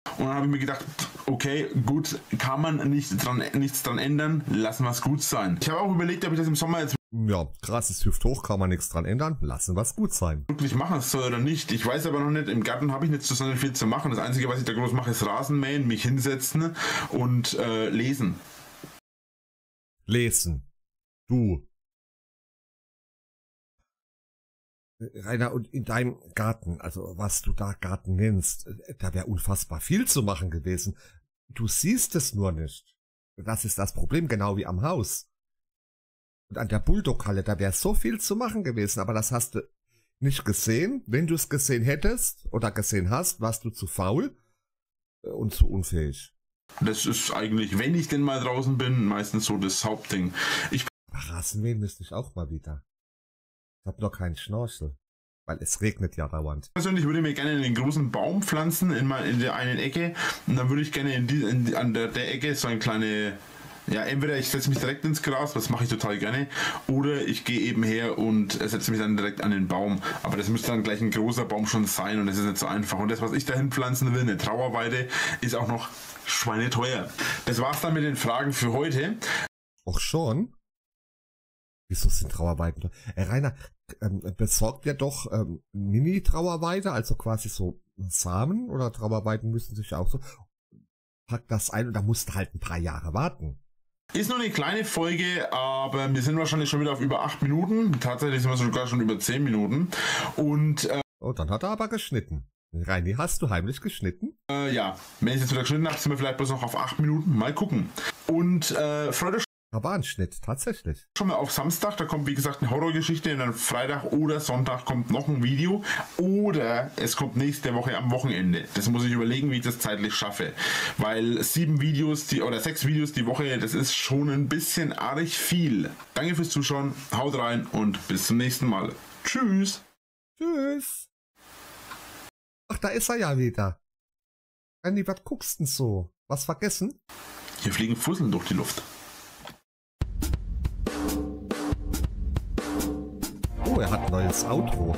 Und dann habe ich mir gedacht, okay, gut, kann man nichts dran ändern, lassen wir es gut sein. Ich habe auch überlegt, ob ich das im Sommer jetzt Ja, Gras ist hüft hoch, kann man nichts dran ändern, lassen wir es gut sein. wirklich machen soll oder nicht. Ich weiß aber noch nicht, im Garten habe ich nicht so viel zu machen. Das Einzige, was ich da groß mache, ist Rasenmähen, mich hinsetzen und lesen. Lesen. Du. Rainer, und in deinem Garten, also was du da Garten nennst, da wäre unfassbar viel zu machen gewesen. Du siehst es nur nicht. Das ist das Problem, genau wie am Haus. Und an der Bulldog-Halle, da wäre so viel zu machen gewesen, aber das hast du nicht gesehen. Wenn du es gesehen hättest oder gesehen hast, warst du zu faul und zu unfähig. Das ist eigentlich, wenn ich denn mal draußen bin, meistens so das Hauptding. Rasenmähen müsste ich auch mal wieder. Ich habe noch keinen Schnorchel, weil es regnet ja dauernd. Persönlich würde mir gerne einen großen Baum pflanzen in der einen Ecke und dann würde ich gerne an der Ecke so eine kleine, ja, entweder ich setze mich direkt ins Gras, das mache ich total gerne, oder ich gehe eben her und setze mich dann direkt an den Baum. Aber das müsste dann gleich ein großer Baum schon sein und das ist nicht so einfach. Und das, was ich dahin pflanzen will, eine Trauerweide, ist auch noch schweineteuer. Das war's dann mit den Fragen für heute. Auch schon? Wieso sind Trauerweiden? Rainer, besorgt ihr doch Mini-Trauerweide, also quasi so Samen, oder Trauerweiden müssen sich auch so, packt das ein und da musst du halt ein paar Jahre warten. Ist nur eine kleine Folge, aber wir sind wahrscheinlich schon wieder auf über 8 Minuten. Tatsächlich sind wir sogar schon über 10 Minuten. Und Oh, dann hat er aber geschnitten. Reini, hast du heimlich geschnitten? ja, wenn ich jetzt wieder geschnitten habe, sind wir vielleicht bloß noch auf 8 Minuten. Mal gucken. Und freut euch Aber ein Schnitt, tatsächlich. schon mal auf Samstag, da kommt wie gesagt eine Horrorgeschichte, und dann Freitag oder Sonntag kommt noch ein Video oder es kommt nächste Woche am Wochenende. Das muss ich überlegen, wie ich das zeitlich schaffe, weil 6 Videos die Woche, das ist schon ein bisschen arg viel. Danke fürs Zuschauen, haut rein und bis zum nächsten Mal. Tschüss! Tschüss. Ach, da ist er ja wieder. Reini, was guckst denn so? Was vergessen? Hier fliegen Fusseln durch die Luft. Oh, er hat ein neues Outro.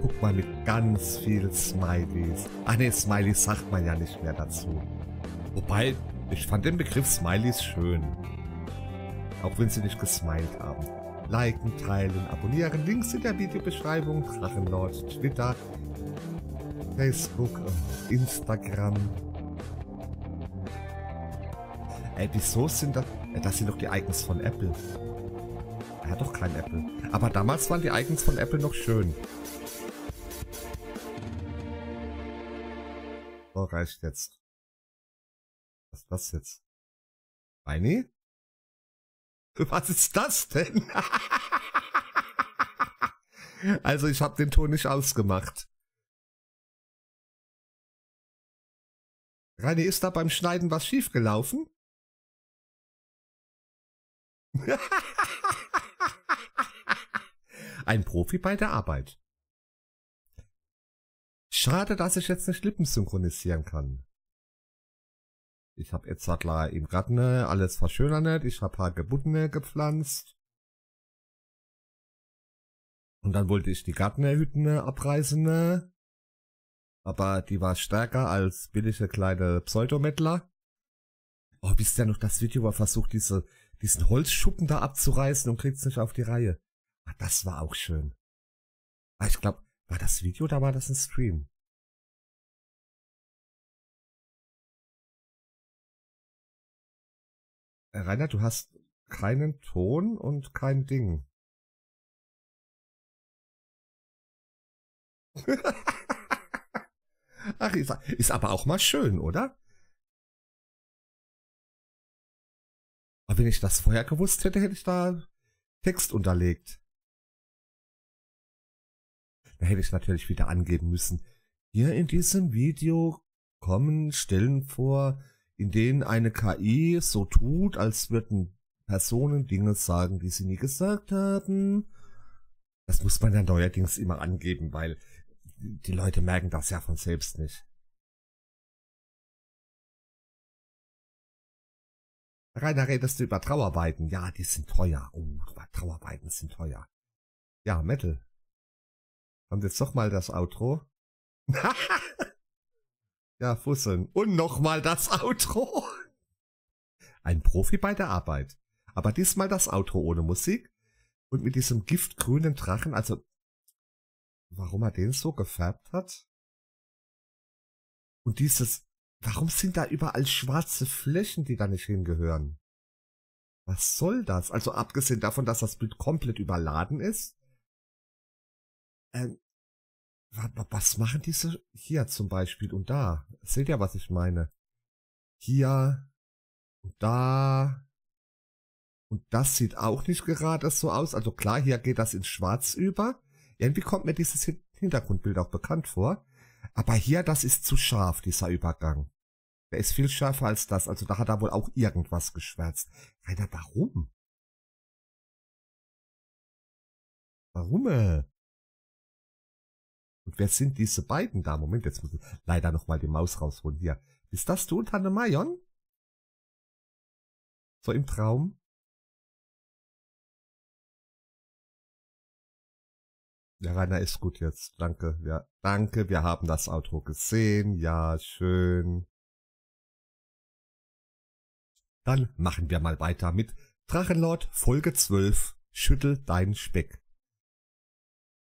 Guck mal, mit ganz viel Smileys. Ach ne, Smileys sagt man ja nicht mehr dazu. Wobei, ich fand den Begriff Smileys schön. Auch wenn sie nicht gesmiled haben. Liken, teilen, abonnieren. Links in der Videobeschreibung. Drachenlord, Twitter, Facebook, Instagram. Wieso sind das? Das sind doch die Icons von Apple. Er hat doch kein Apple. Aber damals waren die Icons von Apple noch schön. So, reicht jetzt. Was ist das jetzt? Reini? Was ist das denn? Also ich habe den Ton nicht ausgemacht. Reini, ist da beim Schneiden was schiefgelaufen? Ein Profi bei der Arbeit. Schade, dass ich jetzt nicht Lippen synchronisieren kann. Ich habe jetzt im Garten alles verschönert. Ich habe Hagebutten gepflanzt. Und dann wollte ich die Gartenhütten abreißen. Aber die war stärker als billige kleine Pseudomettler. Oh, wisst ihr noch das Video, wo er versucht, diesen Holzschuppen da abzureißen und kriegt's nicht auf die Reihe. Ah, das war auch schön. Ah, ich glaube, war das Video oder war das ein Stream? Rainer, du hast keinen Ton und kein Ding. Ach, ist aber auch mal schön, oder? Aber wenn ich das vorher gewusst hätte, hätte ich da Text unterlegt. Da hätte ich natürlich wieder angeben müssen. Hier in diesem Video kommen Stellen vor, in denen eine KI so tut, als würden Personen Dinge sagen, die sie nie gesagt haben. Das muss man ja neuerdings immer angeben, weil die Leute merken das ja von selbst nicht. Rainer, redest du über Trauarbeiten? Ja, die sind teuer. Oh, Trauarbeiten sind teuer. Ja, Metal. Kommt jetzt doch mal das Outro. Ja, Fusseln. Und nochmal das Outro. Ein Profi bei der Arbeit. Aber diesmal das Outro ohne Musik. Und mit diesem giftgrünen Drachen. Also, warum er den so gefärbt hat? Und dieses, warum sind da überall schwarze Flächen, die da nicht hingehören? Was soll das? Also abgesehen davon, dass das Bild komplett überladen ist. Was machen diese hier zum Beispiel und da? Seht ihr, was ich meine? Hier und da. Und das sieht auch nicht gerade so aus. Also klar, hier geht das ins Schwarz über. Irgendwie kommt mir dieses Hintergrundbild auch bekannt vor. Aber hier, das ist zu scharf, dieser Übergang. Der ist viel schärfer als das. Also da hat er wohl auch irgendwas geschwärzt. Rainer, warum? Warum? Und wer sind diese beiden da? Moment, jetzt muss ich leider nochmal die Maus rausholen. Hier. Ist das du und Hanne Mayon? So im Traum? Ja, Rainer ist gut jetzt. Danke. Ja, danke, wir haben das Outro gesehen. Ja, schön. Dann machen wir mal weiter mit Drachenlord Folge 12. Schüttel dein Speck.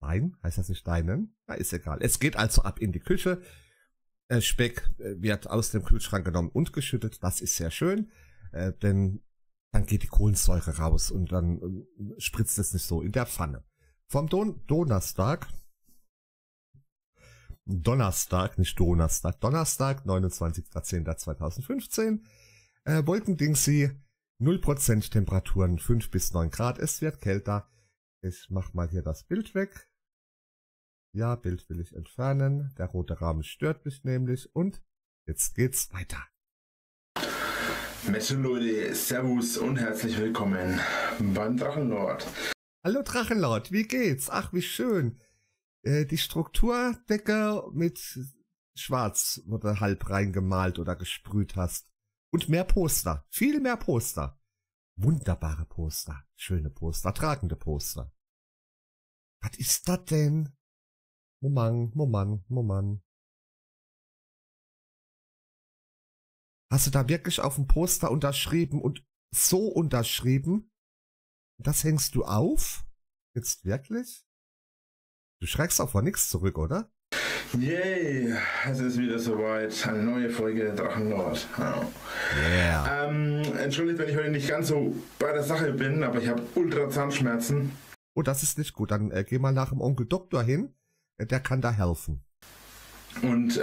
Dein? Heißt das nicht deinen? Na, ist egal. Es geht also ab in die Küche. Speck wird aus dem Kühlschrank genommen und geschüttet. Das ist sehr schön, denn dann geht die Kohlensäure raus und dann spritzt es nicht so in der Pfanne. Vom Donnerstag, nicht Donnerstag, Donnerstag, 29.10.2015, Wolkendingsi, 0% Temperaturen, 5 bis 9 Grad, es wird kälter. Ich mach mal hier das Bild weg. Ja, Bild will ich entfernen. Der rote Rahmen stört mich nämlich. Und jetzt geht's weiter. Messer Leute, Servus und herzlich willkommen beim Drachenlord. Hallo Drachenlord, wie geht's? Ach, wie schön. Die Strukturdecke mit Schwarz, wo du halb reingemalt oder gesprüht hast. Und mehr Poster, viel mehr Poster. Wunderbare Poster, schöne Poster, tragende Poster. Was ist das denn? Moment. Hast du da wirklich auf dem Poster unterschrieben und so unterschrieben? Das hängst du auf? Jetzt wirklich? Du schreckst auch vor nichts zurück, oder? Yay, es ist wieder soweit. Eine neue Folge Drachenlord. Yeah. Entschuldigt, wenn ich heute nicht ganz so bei der Sache bin, aber ich habe ultra Zahnschmerzen. Oh, das ist nicht gut. Dann geh mal nach dem Onkel Doktor hin. Der kann da helfen. Und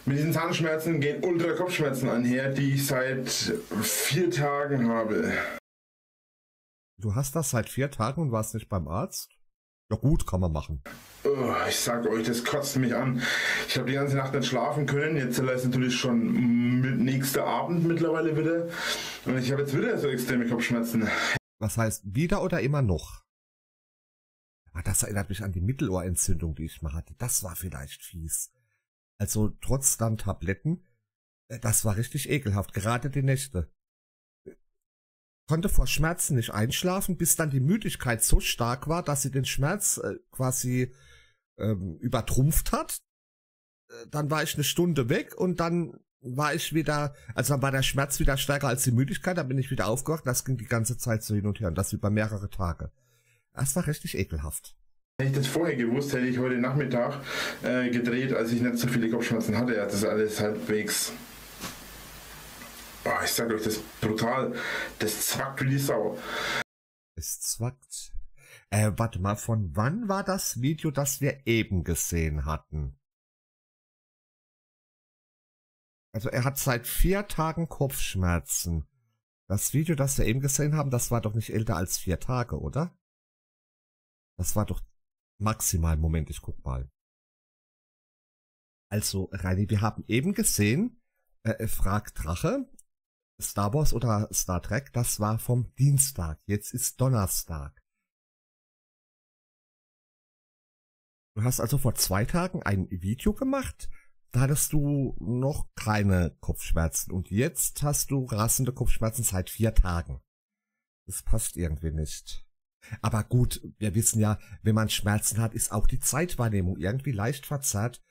mit diesen Zahnschmerzen gehen ultra Kopfschmerzen einher, die ich seit 4 Tagen habe. Du hast das seit 4 Tagen und warst nicht beim Arzt? Ja gut, kann man machen. Oh, ich sag euch, das kotzt mich an. Ich habe die ganze Nacht nicht schlafen können. Jetzt ist natürlich schon nächster Abend mittlerweile wieder. Und ich habe jetzt wieder so extreme Kopfschmerzen. Was heißt, wieder oder immer noch? Ah, das erinnert mich an die Mittelohrentzündung, die ich mal hatte. Das war vielleicht fies. Also trotz dann Tabletten, das war richtig ekelhaft, gerade die Nächte. Konnte vor Schmerzen nicht einschlafen, bis dann die Müdigkeit so stark war, dass sie den Schmerz quasi übertrumpft hat. Dann war ich eine Stunde weg und dann war ich wieder, also dann war der Schmerz wieder stärker als die Müdigkeit, dann bin ich wieder aufgewacht, das ging die ganze Zeit so hin und her und das über mehrere Tage. Das war richtig ekelhaft. Hätte ich das vorher gewusst, hätte ich heute Nachmittag gedreht, als ich nicht so viele Kopfschmerzen hatte. Das ist alles halbwegs. Oh, ich sag euch, das ist brutal. Das zwackt wie die Sau. Es zwackt. Warte mal, von wann war das Video, das wir eben gesehen hatten? Also er hat seit 4 Tagen Kopfschmerzen. Das Video, das wir eben gesehen haben, das war doch nicht älter als 4 Tage, oder? Das war doch maximal, Moment, ich guck mal. Also, Reini, wir haben eben gesehen, Frag Drache, Star Wars oder Star Trek, das war vom Dienstag, jetzt ist Donnerstag. Du hast also vor 2 Tagen ein Video gemacht, da hattest du noch keine Kopfschmerzen und jetzt hast du rasende Kopfschmerzen seit 4 Tagen. Das passt irgendwie nicht. Aber gut, wir wissen ja, wenn man Schmerzen hat, ist auch die Zeitwahrnehmung irgendwie leicht verzerrt.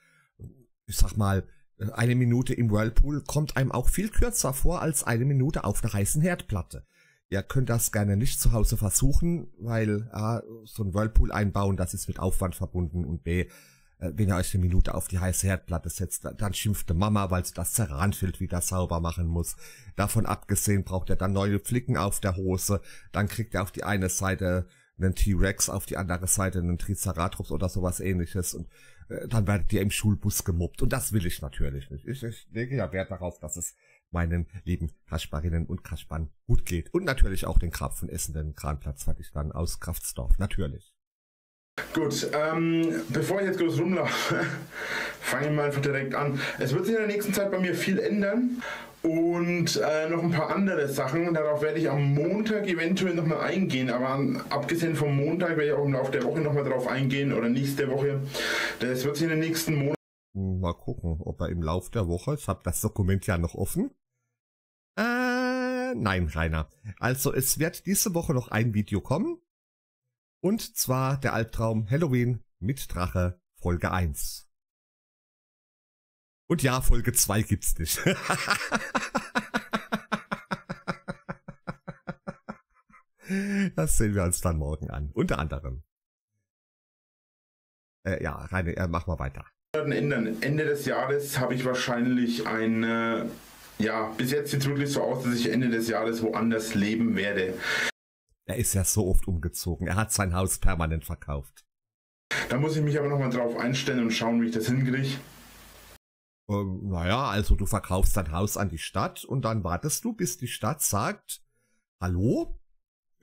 Ich sag mal, 1 Minute im Whirlpool kommt einem auch viel kürzer vor als 1 Minute auf einer heißen Herdplatte. Ihr könnt das gerne nicht zu Hause versuchen, weil A, so ein Whirlpool einbauen, das ist mit Aufwand verbunden, und B, wenn ihr euch 1 Minute auf die heiße Herdplatte setzt, dann schimpft die Mama, weil sie das Ceranfilter wieder sauber machen muss. Davon abgesehen braucht ihr dann neue Flicken auf der Hose, dann kriegt ihr auf die eine Seite einen T-Rex, auf die andere Seite einen Triceratops oder sowas ähnliches, und dann werdet ihr im Schulbus gemobbt, und das will ich natürlich nicht. Ich lege ja Wert darauf, dass es meinen lieben Kasparinnen und Kaspern gut geht, und natürlich auch den Krapfen essenden Kranplatz hatte ich dann aus Kraftsdorf, natürlich. Gut, bevor ich jetzt groß rumlaufe, fange ich mal einfach direkt an. Es wird sich in der nächsten Zeit bei mir viel ändern und noch ein paar andere Sachen. Darauf werde ich am Montag eventuell nochmal eingehen, aber abgesehen vom Montag werde ich auch im Laufe der Woche nochmal darauf eingehen, oder nächste Woche. Das wird sich in den nächsten Monaten... Mal gucken, ob er im Laufe der Woche, ich habe das Dokument ja noch offen. Nein, Rainer. Also es wird diese Woche noch ein Video kommen. Und zwar der Albtraum Halloween mit Drache Folge 1. Und ja, Folge 2 gibt's nicht. Das sehen wir uns dann morgen an. Unter anderem. Ja, Rainer, mach mal weiter. Ändern. Ende des Jahres habe ich wahrscheinlich eine... Ja, bis jetzt sieht es wirklich so aus, dass ich Ende des Jahres woanders leben werde. Er ist ja so oft umgezogen. Er hat sein Haus permanent verkauft. Da muss ich mich aber nochmal drauf einstellen und schauen, wie ich das hinkriege. Naja, also du verkaufst dein Haus an die Stadt und dann wartest du, bis die Stadt sagt, hallo,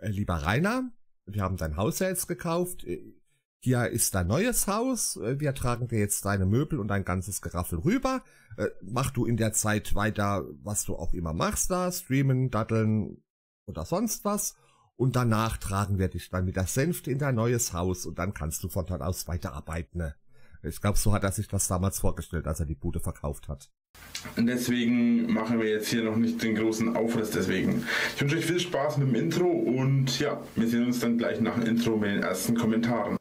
lieber Rainer, wir haben dein Haus ja jetzt gekauft. Hier ist dein neues Haus. Wir tragen dir jetzt deine Möbel und dein ganzes Geraffel rüber. Mach du in der Zeit weiter, was du auch immer machst da, streamen, daddeln oder sonst was. Und danach tragen wir dich dann mit der Sänfte in dein neues Haus und dann kannst du von dort aus weiterarbeiten. Ne? Ich glaube, so hat er sich das damals vorgestellt, als er die Bude verkauft hat. Und deswegen machen wir jetzt hier noch nicht den großen Aufriss deswegen. Ich wünsche euch viel Spaß mit dem Intro und ja, wir sehen uns dann gleich nach dem Intro mit den ersten Kommentaren.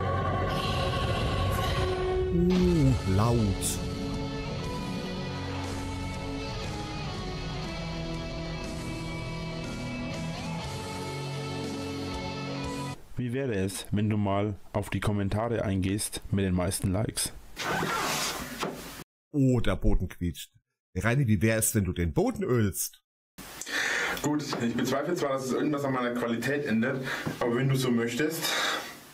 Laut. Wie wäre es, wenn du mal auf die Kommentare eingehst mit den meisten Likes? Oh, der Boden quietscht. Reini, wie wäre es, wenn du den Boden ölst? Gut, ich bezweifle zwar, dass es irgendwas an meiner Qualität ändert, aber wenn du so möchtest,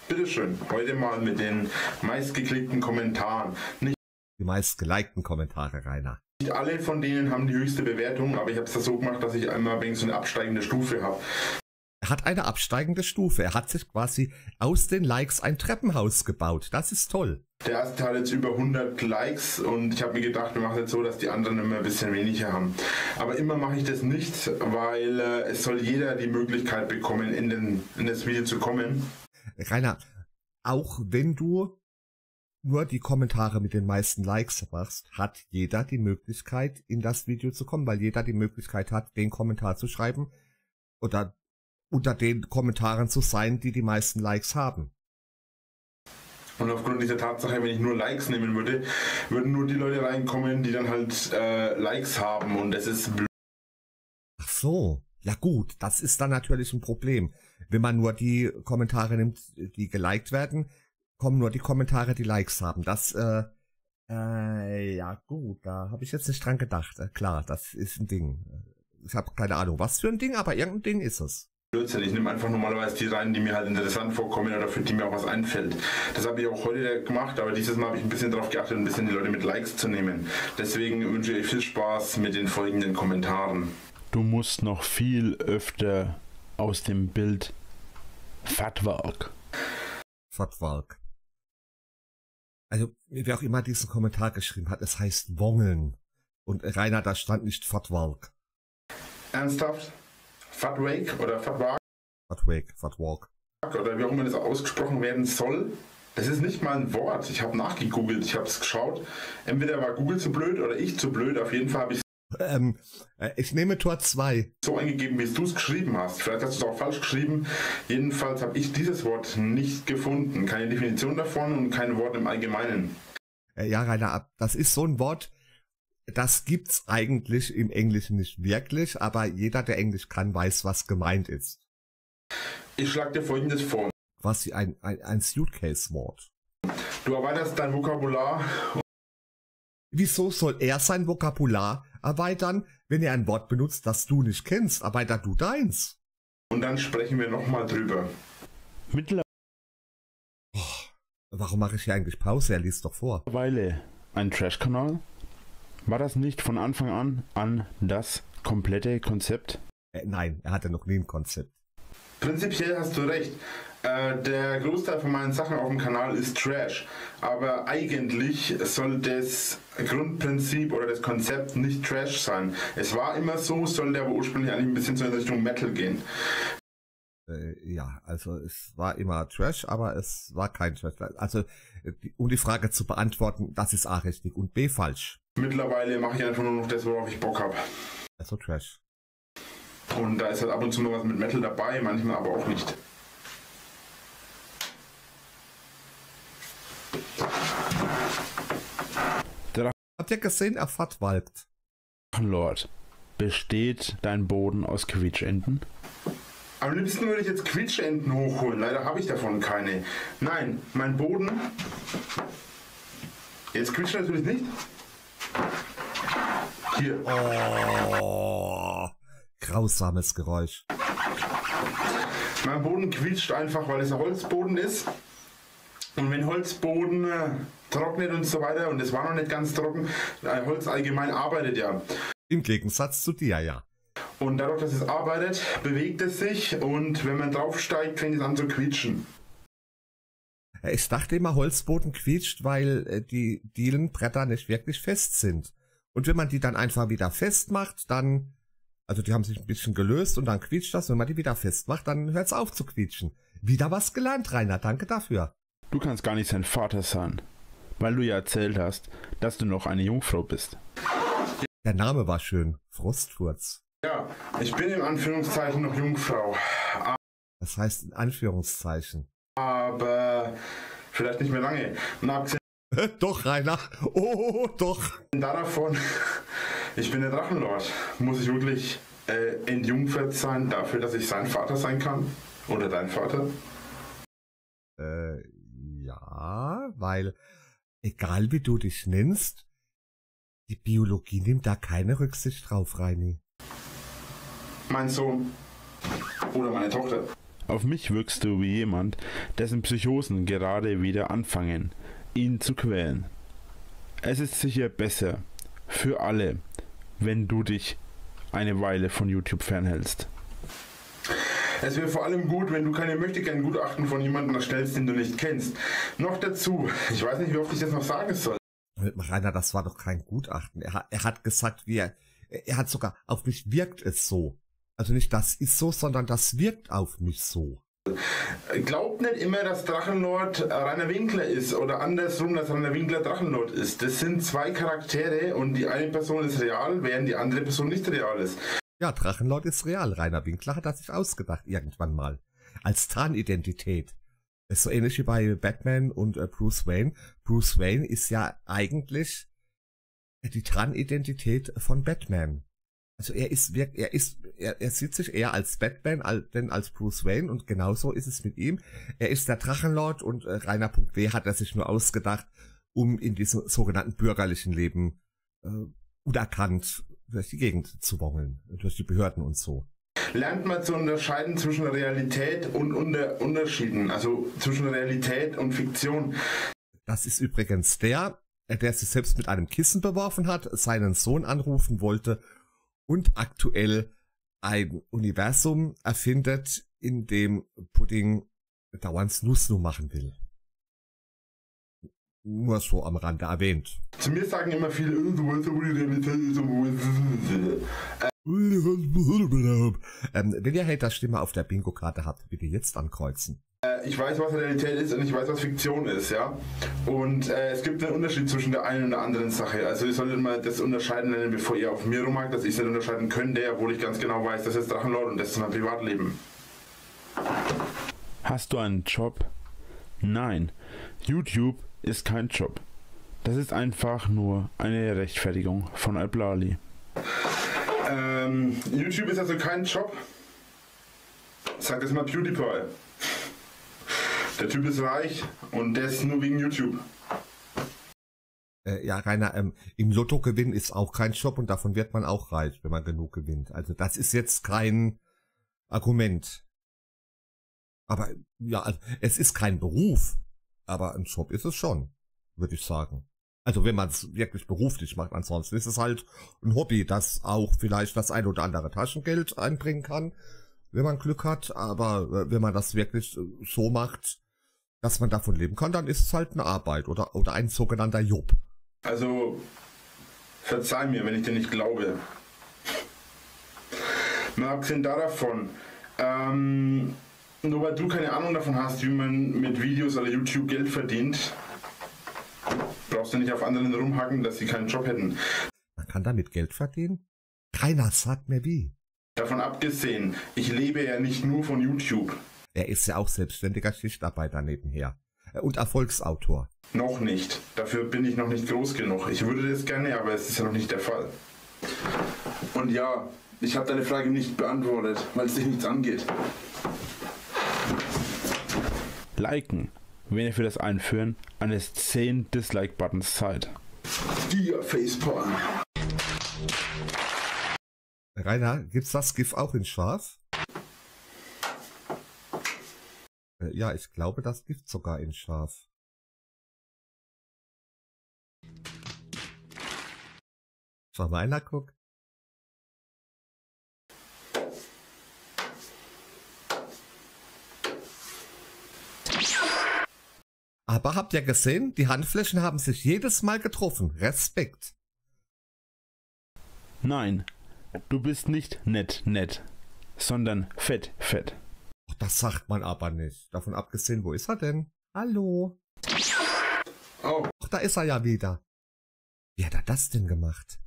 bitteschön, heute mal mit den meistgeklickten Kommentaren. Nicht Die meist gelikten Kommentare, Rainer. alle von denen haben die höchste Bewertung, aber ich habe es so gemacht, dass ich einmal wegen so eine absteigende Stufe habe. Er hat eine absteigende Stufe. Er hat sich quasi aus den Likes ein Treppenhaus gebaut. Das ist toll. Der erste hat jetzt über 100 Likes und ich habe mir gedacht, wir machen es jetzt so, dass die anderen immer ein bisschen weniger haben. Aber immer mache ich das nicht, weil es soll jeder die Möglichkeit bekommen, in das Video zu kommen. Rainer, auch wenn du nur die Kommentare mit den meisten Likes machst, hat jeder die Möglichkeit, in das Video zu kommen, weil jeder die Möglichkeit hat, den Kommentar zu schreiben oder unter den Kommentaren zu sein, die die meisten Likes haben. Und aufgrund dieser Tatsache, wenn ich nur Likes nehmen würde, würden nur die Leute reinkommen, die dann halt Likes haben und das ist blöd. Ach so, ja gut, das ist dann natürlich ein Problem. Wenn man nur die Kommentare nimmt, die geliked werden, kommen nur die Kommentare, die Likes haben. Das, ja gut, da habe ich jetzt nicht dran gedacht. Klar, das ist ein Ding. Ich habe keine Ahnung, was für ein Ding, aber irgendein Ding ist es. Blödsinn. Ich nehme einfach normalerweise die rein, die mir halt interessant vorkommen oder für die mir auch was einfällt. Das habe ich auch heute gemacht, aber dieses Mal habe ich ein bisschen darauf geachtet, ein bisschen die Leute mit Likes zu nehmen. Deswegen wünsche ich euch viel Spaß mit den folgenden Kommentaren. Du musst noch viel öfter aus dem Bild Fatwalk. Fatwalk. Also, wer auch immer diesen Kommentar geschrieben hat, es heißt Wongeln. Und Rainer, da stand nicht Fatwalk. Ernsthaft? Fatwake oder Fatwalk? Fatwalk. Oder wie auch immer das ausgesprochen werden soll. Das ist nicht mal ein Wort. Ich habe nachgegoogelt, ich habe es geschaut. Entweder war Google zu blöd oder ich zu blöd. Auf jeden Fall habe ich Ich nehme Tor 2. So eingegeben, wie du es geschrieben hast. Vielleicht hast du es auch falsch geschrieben. Jedenfalls habe ich dieses Wort nicht gefunden. Keine Definition davon und kein Wort im Allgemeinen. Ja, Rainer, das ist so ein Wort, das gibt's eigentlich im Englischen nicht wirklich, aber jeder, der Englisch kann, weiß, was gemeint ist. Ich schlage dir Folgendes vor. Quasi ein Suitcase-Wort. Du erweiterst dein Vokabular. Wieso soll er sein Vokabular erweitern, wenn er ein Wort benutzt, das du nicht kennst? Erweiter du deins. Und dann sprechen wir nochmal drüber. Warum mache ich hier eigentlich Pause? Er liest doch vor. Mittlerweile ein Trash-Kanal? War das nicht von Anfang an das komplette Konzept? Nein, er hatte noch nie ein Konzept. Prinzipiell hast du recht. Der Großteil von meinen Sachen auf dem Kanal ist Trash. Aber eigentlich soll das Grundprinzip oder das Konzept nicht Trash sein. Es war immer so, sollte aber ursprünglich eigentlich ein bisschen so in Richtung Metal gehen. Ja, also es war immer Trash, aber es war kein Trash. Also, um die Frage zu beantworten, das ist A richtig und B falsch. Mittlerweile mache ich einfach nur noch das, worauf ich Bock habe. Also Trash. Und da ist halt ab und zu mal was mit Metal dabei, manchmal aber auch nicht. Habt ihr gesehen, er verwalkt? Lord, besteht dein Boden aus Quietschenten? Am liebsten würde ich jetzt Quietschenten hochholen. Leider habe ich davon keine. Nein, mein Boden. Jetzt quietscht natürlich nicht. Hier. Oh, grausames Geräusch. Mein Boden quietscht einfach, weil es ein Holzboden ist. Und wenn Holzboden trocknet und so weiter, und es war noch nicht ganz trocken, Holz allgemein arbeitet ja. Im Gegensatz zu dir, ja. Und dadurch, dass es arbeitet, bewegt es sich und wenn man draufsteigt, fängt es an zu quietschen. Ich dachte immer, Holzboden quietscht, weil die Dielenbretter nicht wirklich fest sind. Und wenn man die dann einfach wieder festmacht, dann, also die haben sich ein bisschen gelöst und dann quietscht das. Wenn man die wieder festmacht, dann hört es auf zu quietschen. Wieder was gelernt, Rainer, danke dafür. Du kannst gar nicht sein Vater sein, weil du ja erzählt hast, dass du noch eine Jungfrau bist. Der Name war schön, Frostfurz. Ja, ich bin in Anführungszeichen noch Jungfrau. Das heißt in Anführungszeichen. Aber vielleicht nicht mehr lange. Und abgesehen Doch, Rainer. Oh, doch. davon, ich bin der Drachenlord. Muss ich wirklich entjungfert sein dafür, dass ich sein Vater sein kann? Oder dein Vater? Ja, weil egal wie du dich nennst, die Biologie nimmt da keine Rücksicht drauf, Reini. Mein Sohn. Oder meine Tochter. Auf mich wirkst du wie jemand, dessen Psychosen gerade wieder anfangen, ihn zu quälen. Es ist sicher besser für alle, wenn du dich eine Weile von YouTube fernhältst. Es wäre vor allem gut, wenn du keine Möchtegern-Gutachten von jemandem erstellst, den du nicht kennst. Noch dazu, ich weiß nicht, wie oft ich das noch sagen soll. Rainer, das war doch kein Gutachten. Er hat gesagt, er hat sogar, auf mich wirkt es so. Also nicht das ist so, sondern das wirkt auf mich so. Glaubt nicht immer, dass Drachenlord Rainer Winkler ist oder andersrum, dass Rainer Winkler Drachenlord ist. Das sind zwei Charaktere und die eine Person ist real, während die andere Person nicht real ist. Ja, Drachenlord ist real. Rainer Winkler hat das sich ausgedacht irgendwann mal. Als Tarnidentität. Ist so ähnlich wie bei Batman und Bruce Wayne. Bruce Wayne ist ja eigentlich die Tarnidentität von Batman. Also er sieht sich eher als Batman denn als Bruce Wayne und genauso ist es mit ihm. Er ist der Drachenlord und Rainer.w. hat er sich nur ausgedacht, um in diesem sogenannten bürgerlichen Leben unerkannt durch die Gegend zu wongeln, durch die Behörden und so. Lernt man zu unterscheiden zwischen Realität und Unterschieden, also zwischen Realität und Fiktion. Das ist übrigens der sich selbst mit einem Kissen beworfen hat, seinen Sohn anrufen wollte und aktuell ein Universum erfindet, in dem Pudding dauernd Snoo machen will. Nur so am Rande erwähnt. Zu mir sagen immer viele, du weißt ja, wo die Realität ist und wo Wenn ihr Hater-Stimme auf der Bingo-Karte habt, bitte jetzt ankreuzen. Ich weiß, was Realität ist und ich weiß, was Fiktion ist, ja. Und es gibt einen Unterschied zwischen der einen und der anderen Sache. Also ihr solltet mal das unterscheiden nennen, bevor ihr auf mir rumhakt, dass ich es nicht unterscheiden könnte, obwohl ich ganz genau weiß, das ist Drachenlord und das ist mein Privatleben. Hast du einen Job? Nein, YouTube ist kein Job. Das ist einfach nur eine Rechtfertigung von Alblali. YouTube ist also kein Job? Sag das mal PewDiePie. Der Typ ist reich und der ist nur wegen YouTube. Ja, Rainer, im Lottogewinn ist auch kein Job und davon wird man auch reich, wenn man genug gewinnt. Also das ist jetzt kein Argument. Aber ja, also, es ist kein Beruf, aber ein Job ist es schon, würde ich sagen. Also wenn man es wirklich beruflich macht, ansonsten ist es halt ein Hobby, das auch vielleicht das ein oder andere Taschengeld einbringen kann, wenn man Glück hat. Aber wenn man das wirklich so macht, dass man davon leben kann, dann ist es halt eine Arbeit oder ein sogenannter Job. Also, verzeih mir, wenn ich dir nicht glaube. Mal abgesehen davon, nur weil du keine Ahnung davon hast, wie man mit Videos oder YouTube Geld verdient, brauchst du nicht auf anderen rumhacken, dass sie keinen Job hätten. Man kann damit Geld verdienen? Keiner sagt mir wie. Davon abgesehen, ich lebe ja nicht nur von YouTube. Er ist ja auch selbstständiger Schichtarbeiter nebenher. Und Erfolgsautor. Noch nicht. Dafür bin ich noch nicht groß genug. Ich würde das gerne, aber es ist ja noch nicht der Fall. Und ja, ich habe deine Frage nicht beantwortet, weil es dich nichts angeht. Liken, wenn ihr für das Einführen eines 10 Dislike-Buttons zahlt. Dir Facepalm. Rainer, gibt's das GIF auch in scharf? Ja, ich glaube, das gibt's sogar in scharf. Schau mal einer, guck. Aber habt ihr gesehen, die Handflächen haben sich jedes Mal getroffen. Respekt. Nein, du bist nicht nett, sondern fett. Das sagt man aber nicht. Davon abgesehen, wo ist er denn? Hallo? Oh, Ach, da ist er ja wieder. Wie hat er das denn gemacht?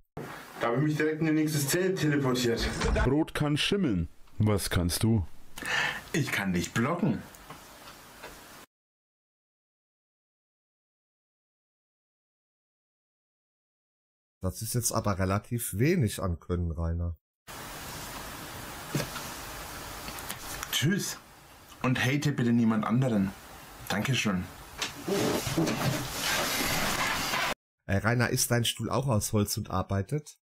da habe ich mich direkt in die nächste Szene teleportiert. Brot kann schimmeln. Was kannst du? Ich kann dich blocken. Das ist jetzt aber relativ wenig an Können, Rainer. Tschüss. Und hate bitte niemand anderen. Dankeschön. Rainer, ist dein Stuhl auch aus Holz und arbeitet?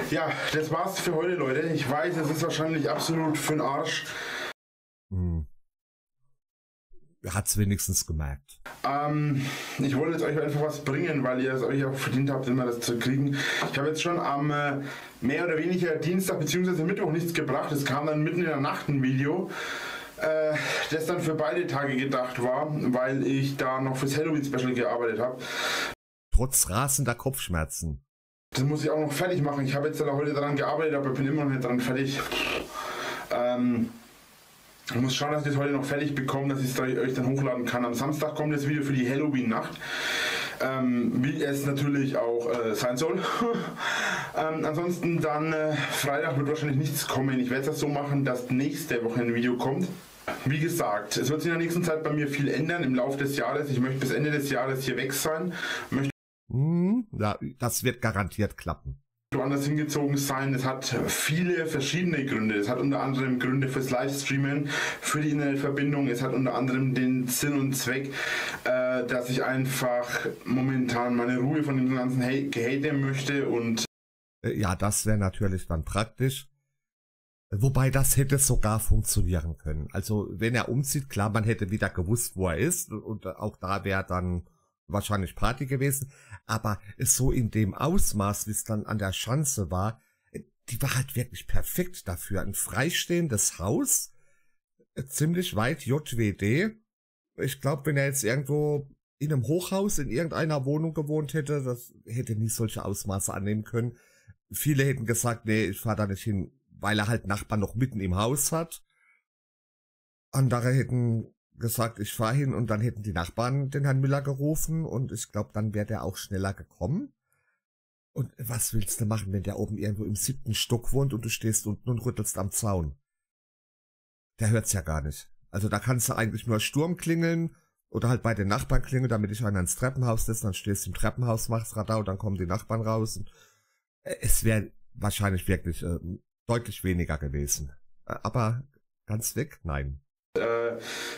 Ja, das war's für heute, Leute. Ich weiß, es ist wahrscheinlich absolut für den Arsch. Er hat's wenigstens gemerkt. Ich wollte jetzt euch einfach was bringen, weil ihr es euch auch verdient habt, immer das zu kriegen. Ich habe jetzt schon am mehr oder weniger Dienstag bzw. Mittwoch nichts gebracht. Es kam dann mitten in der Nacht ein Video, das dann für beide Tage gedacht war, weil ich da noch fürs Halloween-Special gearbeitet habe. Trotz rasender Kopfschmerzen. Das muss ich auch noch fertig machen. Ich habe jetzt heute daran gearbeitet, aber bin immer noch nicht daran fertig. Ich muss schauen, dass ich das heute noch fertig bekomme, dass ich es euch dann hochladen kann. Am Samstag kommt das Video für die Halloween-Nacht. Wie es natürlich auch sein soll. Ansonsten dann Freitag wird wahrscheinlich nichts kommen. Ich werde es so machen, dass nächste Woche ein Video kommt. Wie gesagt, es wird sich in der nächsten Zeit bei mir viel ändern im Laufe des Jahres. Ich möchte bis Ende des Jahres hier weg sein. Ja, das wird garantiert klappen. Woanders hingezogen sein. Es hat viele verschiedene Gründe. Es hat unter anderem Gründe fürs Livestreamen, für die Internetverbindung. Es hat unter anderem den Sinn und Zweck, dass ich einfach momentan meine Ruhe von dem ganzen Gehate möchte. Und ja, das wäre natürlich dann praktisch. Wobei das hätte sogar funktionieren können. Also wenn er umzieht, klar, man hätte wieder gewusst, wo er ist. Und auch da wäre dann wahrscheinlich Party gewesen. Aber so in dem Ausmaß, wie es dann an der Schanze war, die war halt wirklich perfekt dafür. Ein freistehendes Haus, ziemlich weit JWD. Ich glaube, wenn er jetzt irgendwo in einem Hochhaus in irgendeiner Wohnung gewohnt hätte, das hätte nie solche Ausmaße annehmen können. Viele hätten gesagt, nee, ich fahre da nicht hin, weil er halt Nachbarn noch mitten im Haus hat. Andere hätten gesagt, ich fahre hin und dann hätten die Nachbarn den Herrn Müller gerufen und ich glaube, dann wäre der auch schneller gekommen. Und was willst du machen, wenn der oben irgendwo im 7. Stock wohnt und du stehst unten und rüttelst am Zaun? Der hört's ja gar nicht. Also da kannst du eigentlich nur Sturm klingeln oder halt bei den Nachbarn klingeln, damit ich einer ins Treppenhaus sitze, dann stehst du im Treppenhaus, machst Radau, dann kommen die Nachbarn raus. Und es wäre wahrscheinlich wirklich deutlich weniger gewesen. Aber ganz weg? Nein.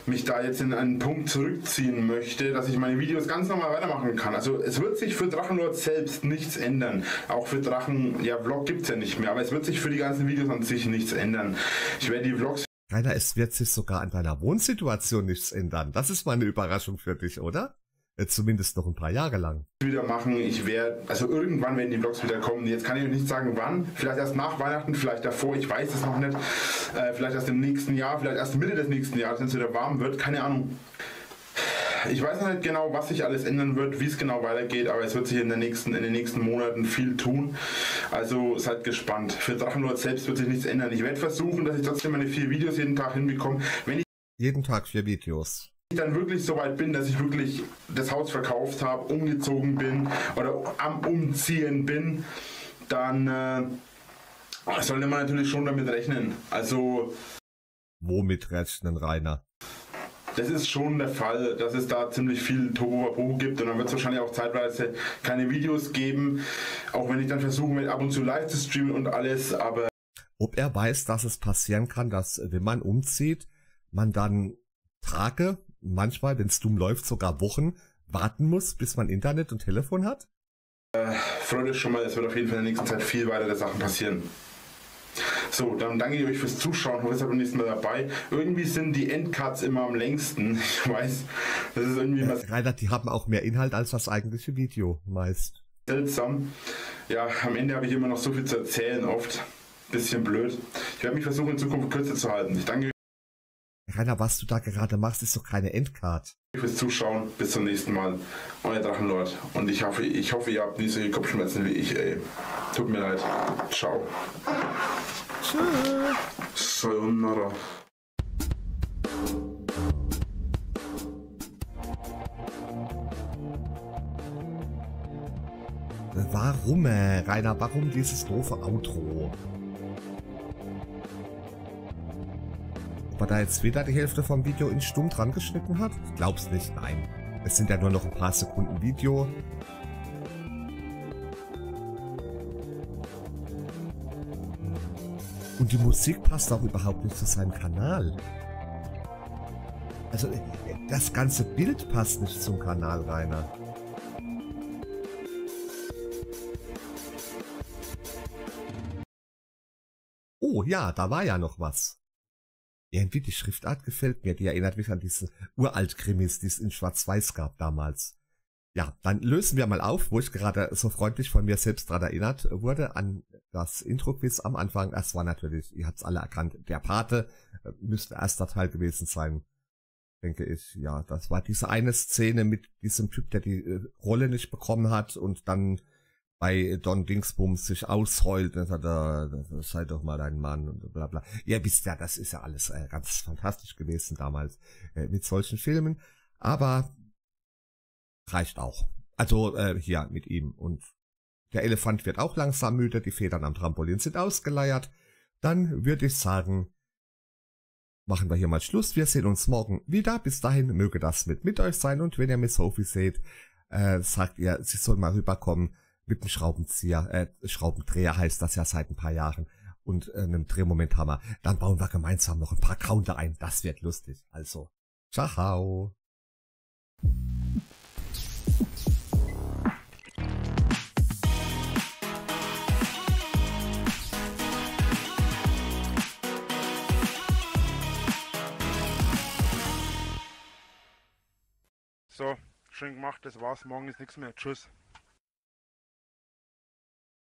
Mich da jetzt in einen Punkt zurückziehen möchte, dass ich meine Videos ganz normal weitermachen kann. Also es wird sich für Drachenlord selbst nichts ändern. Auch für Drachen, ja, Vlog gibt es ja nicht mehr, aber es wird sich für die ganzen Videos an sich nichts ändern. Ich werde die Vlogs... Rainer, es wird sich sogar an deiner Wohnsituation nichts ändern. Das ist mal eine Überraschung für dich, oder? Zumindest noch ein paar Jahre lang. Wieder machen. Ich werde, also irgendwann werden die Vlogs wieder kommen. Jetzt kann ich euch nicht sagen, wann. Vielleicht erst nach Weihnachten, vielleicht davor. Ich weiß es noch nicht. Vielleicht erst im nächsten Jahr, vielleicht erst Mitte des nächsten Jahres, wenn es wieder warm wird. Keine Ahnung. Ich weiß noch nicht genau, was sich alles ändern wird, wie es genau weitergeht, aber es wird sich in den nächsten Monaten viel tun. Also seid gespannt. Für Drachenlord selbst wird sich nichts ändern. Ich werde versuchen, dass ich trotzdem meine 4 Videos jeden Tag hinbekomme. Wenn ich jeden Tag 4 Videos. Dann wirklich so weit bin, dass ich wirklich das Haus verkauft habe, umgezogen bin oder am Umziehen bin, dann sollte man natürlich schon damit rechnen. Also womit rechnen, Rainer? Das ist schon der Fall, dass es da ziemlich viel Tohuwabohu gibt und dann wird es wahrscheinlich auch zeitweise keine Videos geben, auch wenn ich dann versuche, ab und zu live zu streamen und alles, aber... Ob er weiß, dass es passieren kann, dass, wenn man umzieht, man dann Tage, manchmal, wenn es dumm läuft, sogar Wochen warten muss, bis man Internet und Telefon hat? Freut euch schon mal, es wird auf jeden Fall in der nächsten Zeit viel weitere Sachen passieren. So, dann danke ich euch fürs Zuschauen, hoffe, ihr seid beim nächsten Mal dabei. Irgendwie sind die Endcuts immer am längsten. Ich weiß, das ist irgendwie was... Rainer, die haben auch mehr Inhalt als das eigentliche Video, meist. Seltsam. Ja, am Ende habe ich immer noch so viel zu erzählen, oft. Bisschen blöd. Ich werde mich versuchen, in Zukunft kürzer zu halten. Ich danke euch Rainer, was du da gerade machst, ist doch keine Endcard. fürs Zuschauen. Bis zum nächsten Mal. Euer Drachenlord. Und ich hoffe, ihr habt nicht solche Kopfschmerzen wie ich, ey. Tut mir leid. Ciao. Tschüss. Sayonara. Warum, Rainer, warum dieses doofe Outro? Ob er da jetzt wieder die Hälfte vom Video in stumm dran geschnitten hat? Ich glaub's nicht, nein. Es sind ja nur noch ein paar Sekunden Video. Und die Musik passt auch überhaupt nicht zu seinem Kanal. Also, das ganze Bild passt nicht zum Kanal, Rainer. Oh ja, da war ja noch was. Irgendwie die Schriftart gefällt mir. Die erinnert mich an diese Uralt-Krimis, die es in Schwarz-Weiß gab damals. Ja, dann lösen wir mal auf, wo ich gerade so freundlich von mir selbst dran erinnert wurde, an das Intro-Quiz am Anfang. Das war natürlich, ihr habt es alle erkannt, der Pate. Müsste erster Teil gewesen sein, denke ich. Ja, das war diese eine Szene mit diesem Typ, der die Rolle nicht bekommen hat und dann bei Don Dingsbums sich ausheult und sagt, sei doch mal dein Mann und bla bla. Ihr wisst ja, das ist ja alles ganz fantastisch gewesen damals mit solchen Filmen. Aber reicht auch. Also hier mit ihm. Und der Elefant wird auch langsam müde, die Federn am Trampolin sind ausgeleiert. Dann würde ich sagen, machen wir hier mal Schluss. Wir sehen uns morgen wieder. Bis dahin möge das mit euch sein. Und wenn ihr Miss Sophie seht, sagt ihr, sie soll mal rüberkommen. Mit einem Schraubenzieher, Schraubendreher heißt das ja seit ein paar Jahren und einem Drehmomenthammer. Dann bauen wir gemeinsam noch ein paar Counter ein. Das wird lustig. Also, ciao. So, schön gemacht, das war's. Morgen ist nichts mehr. Tschüss.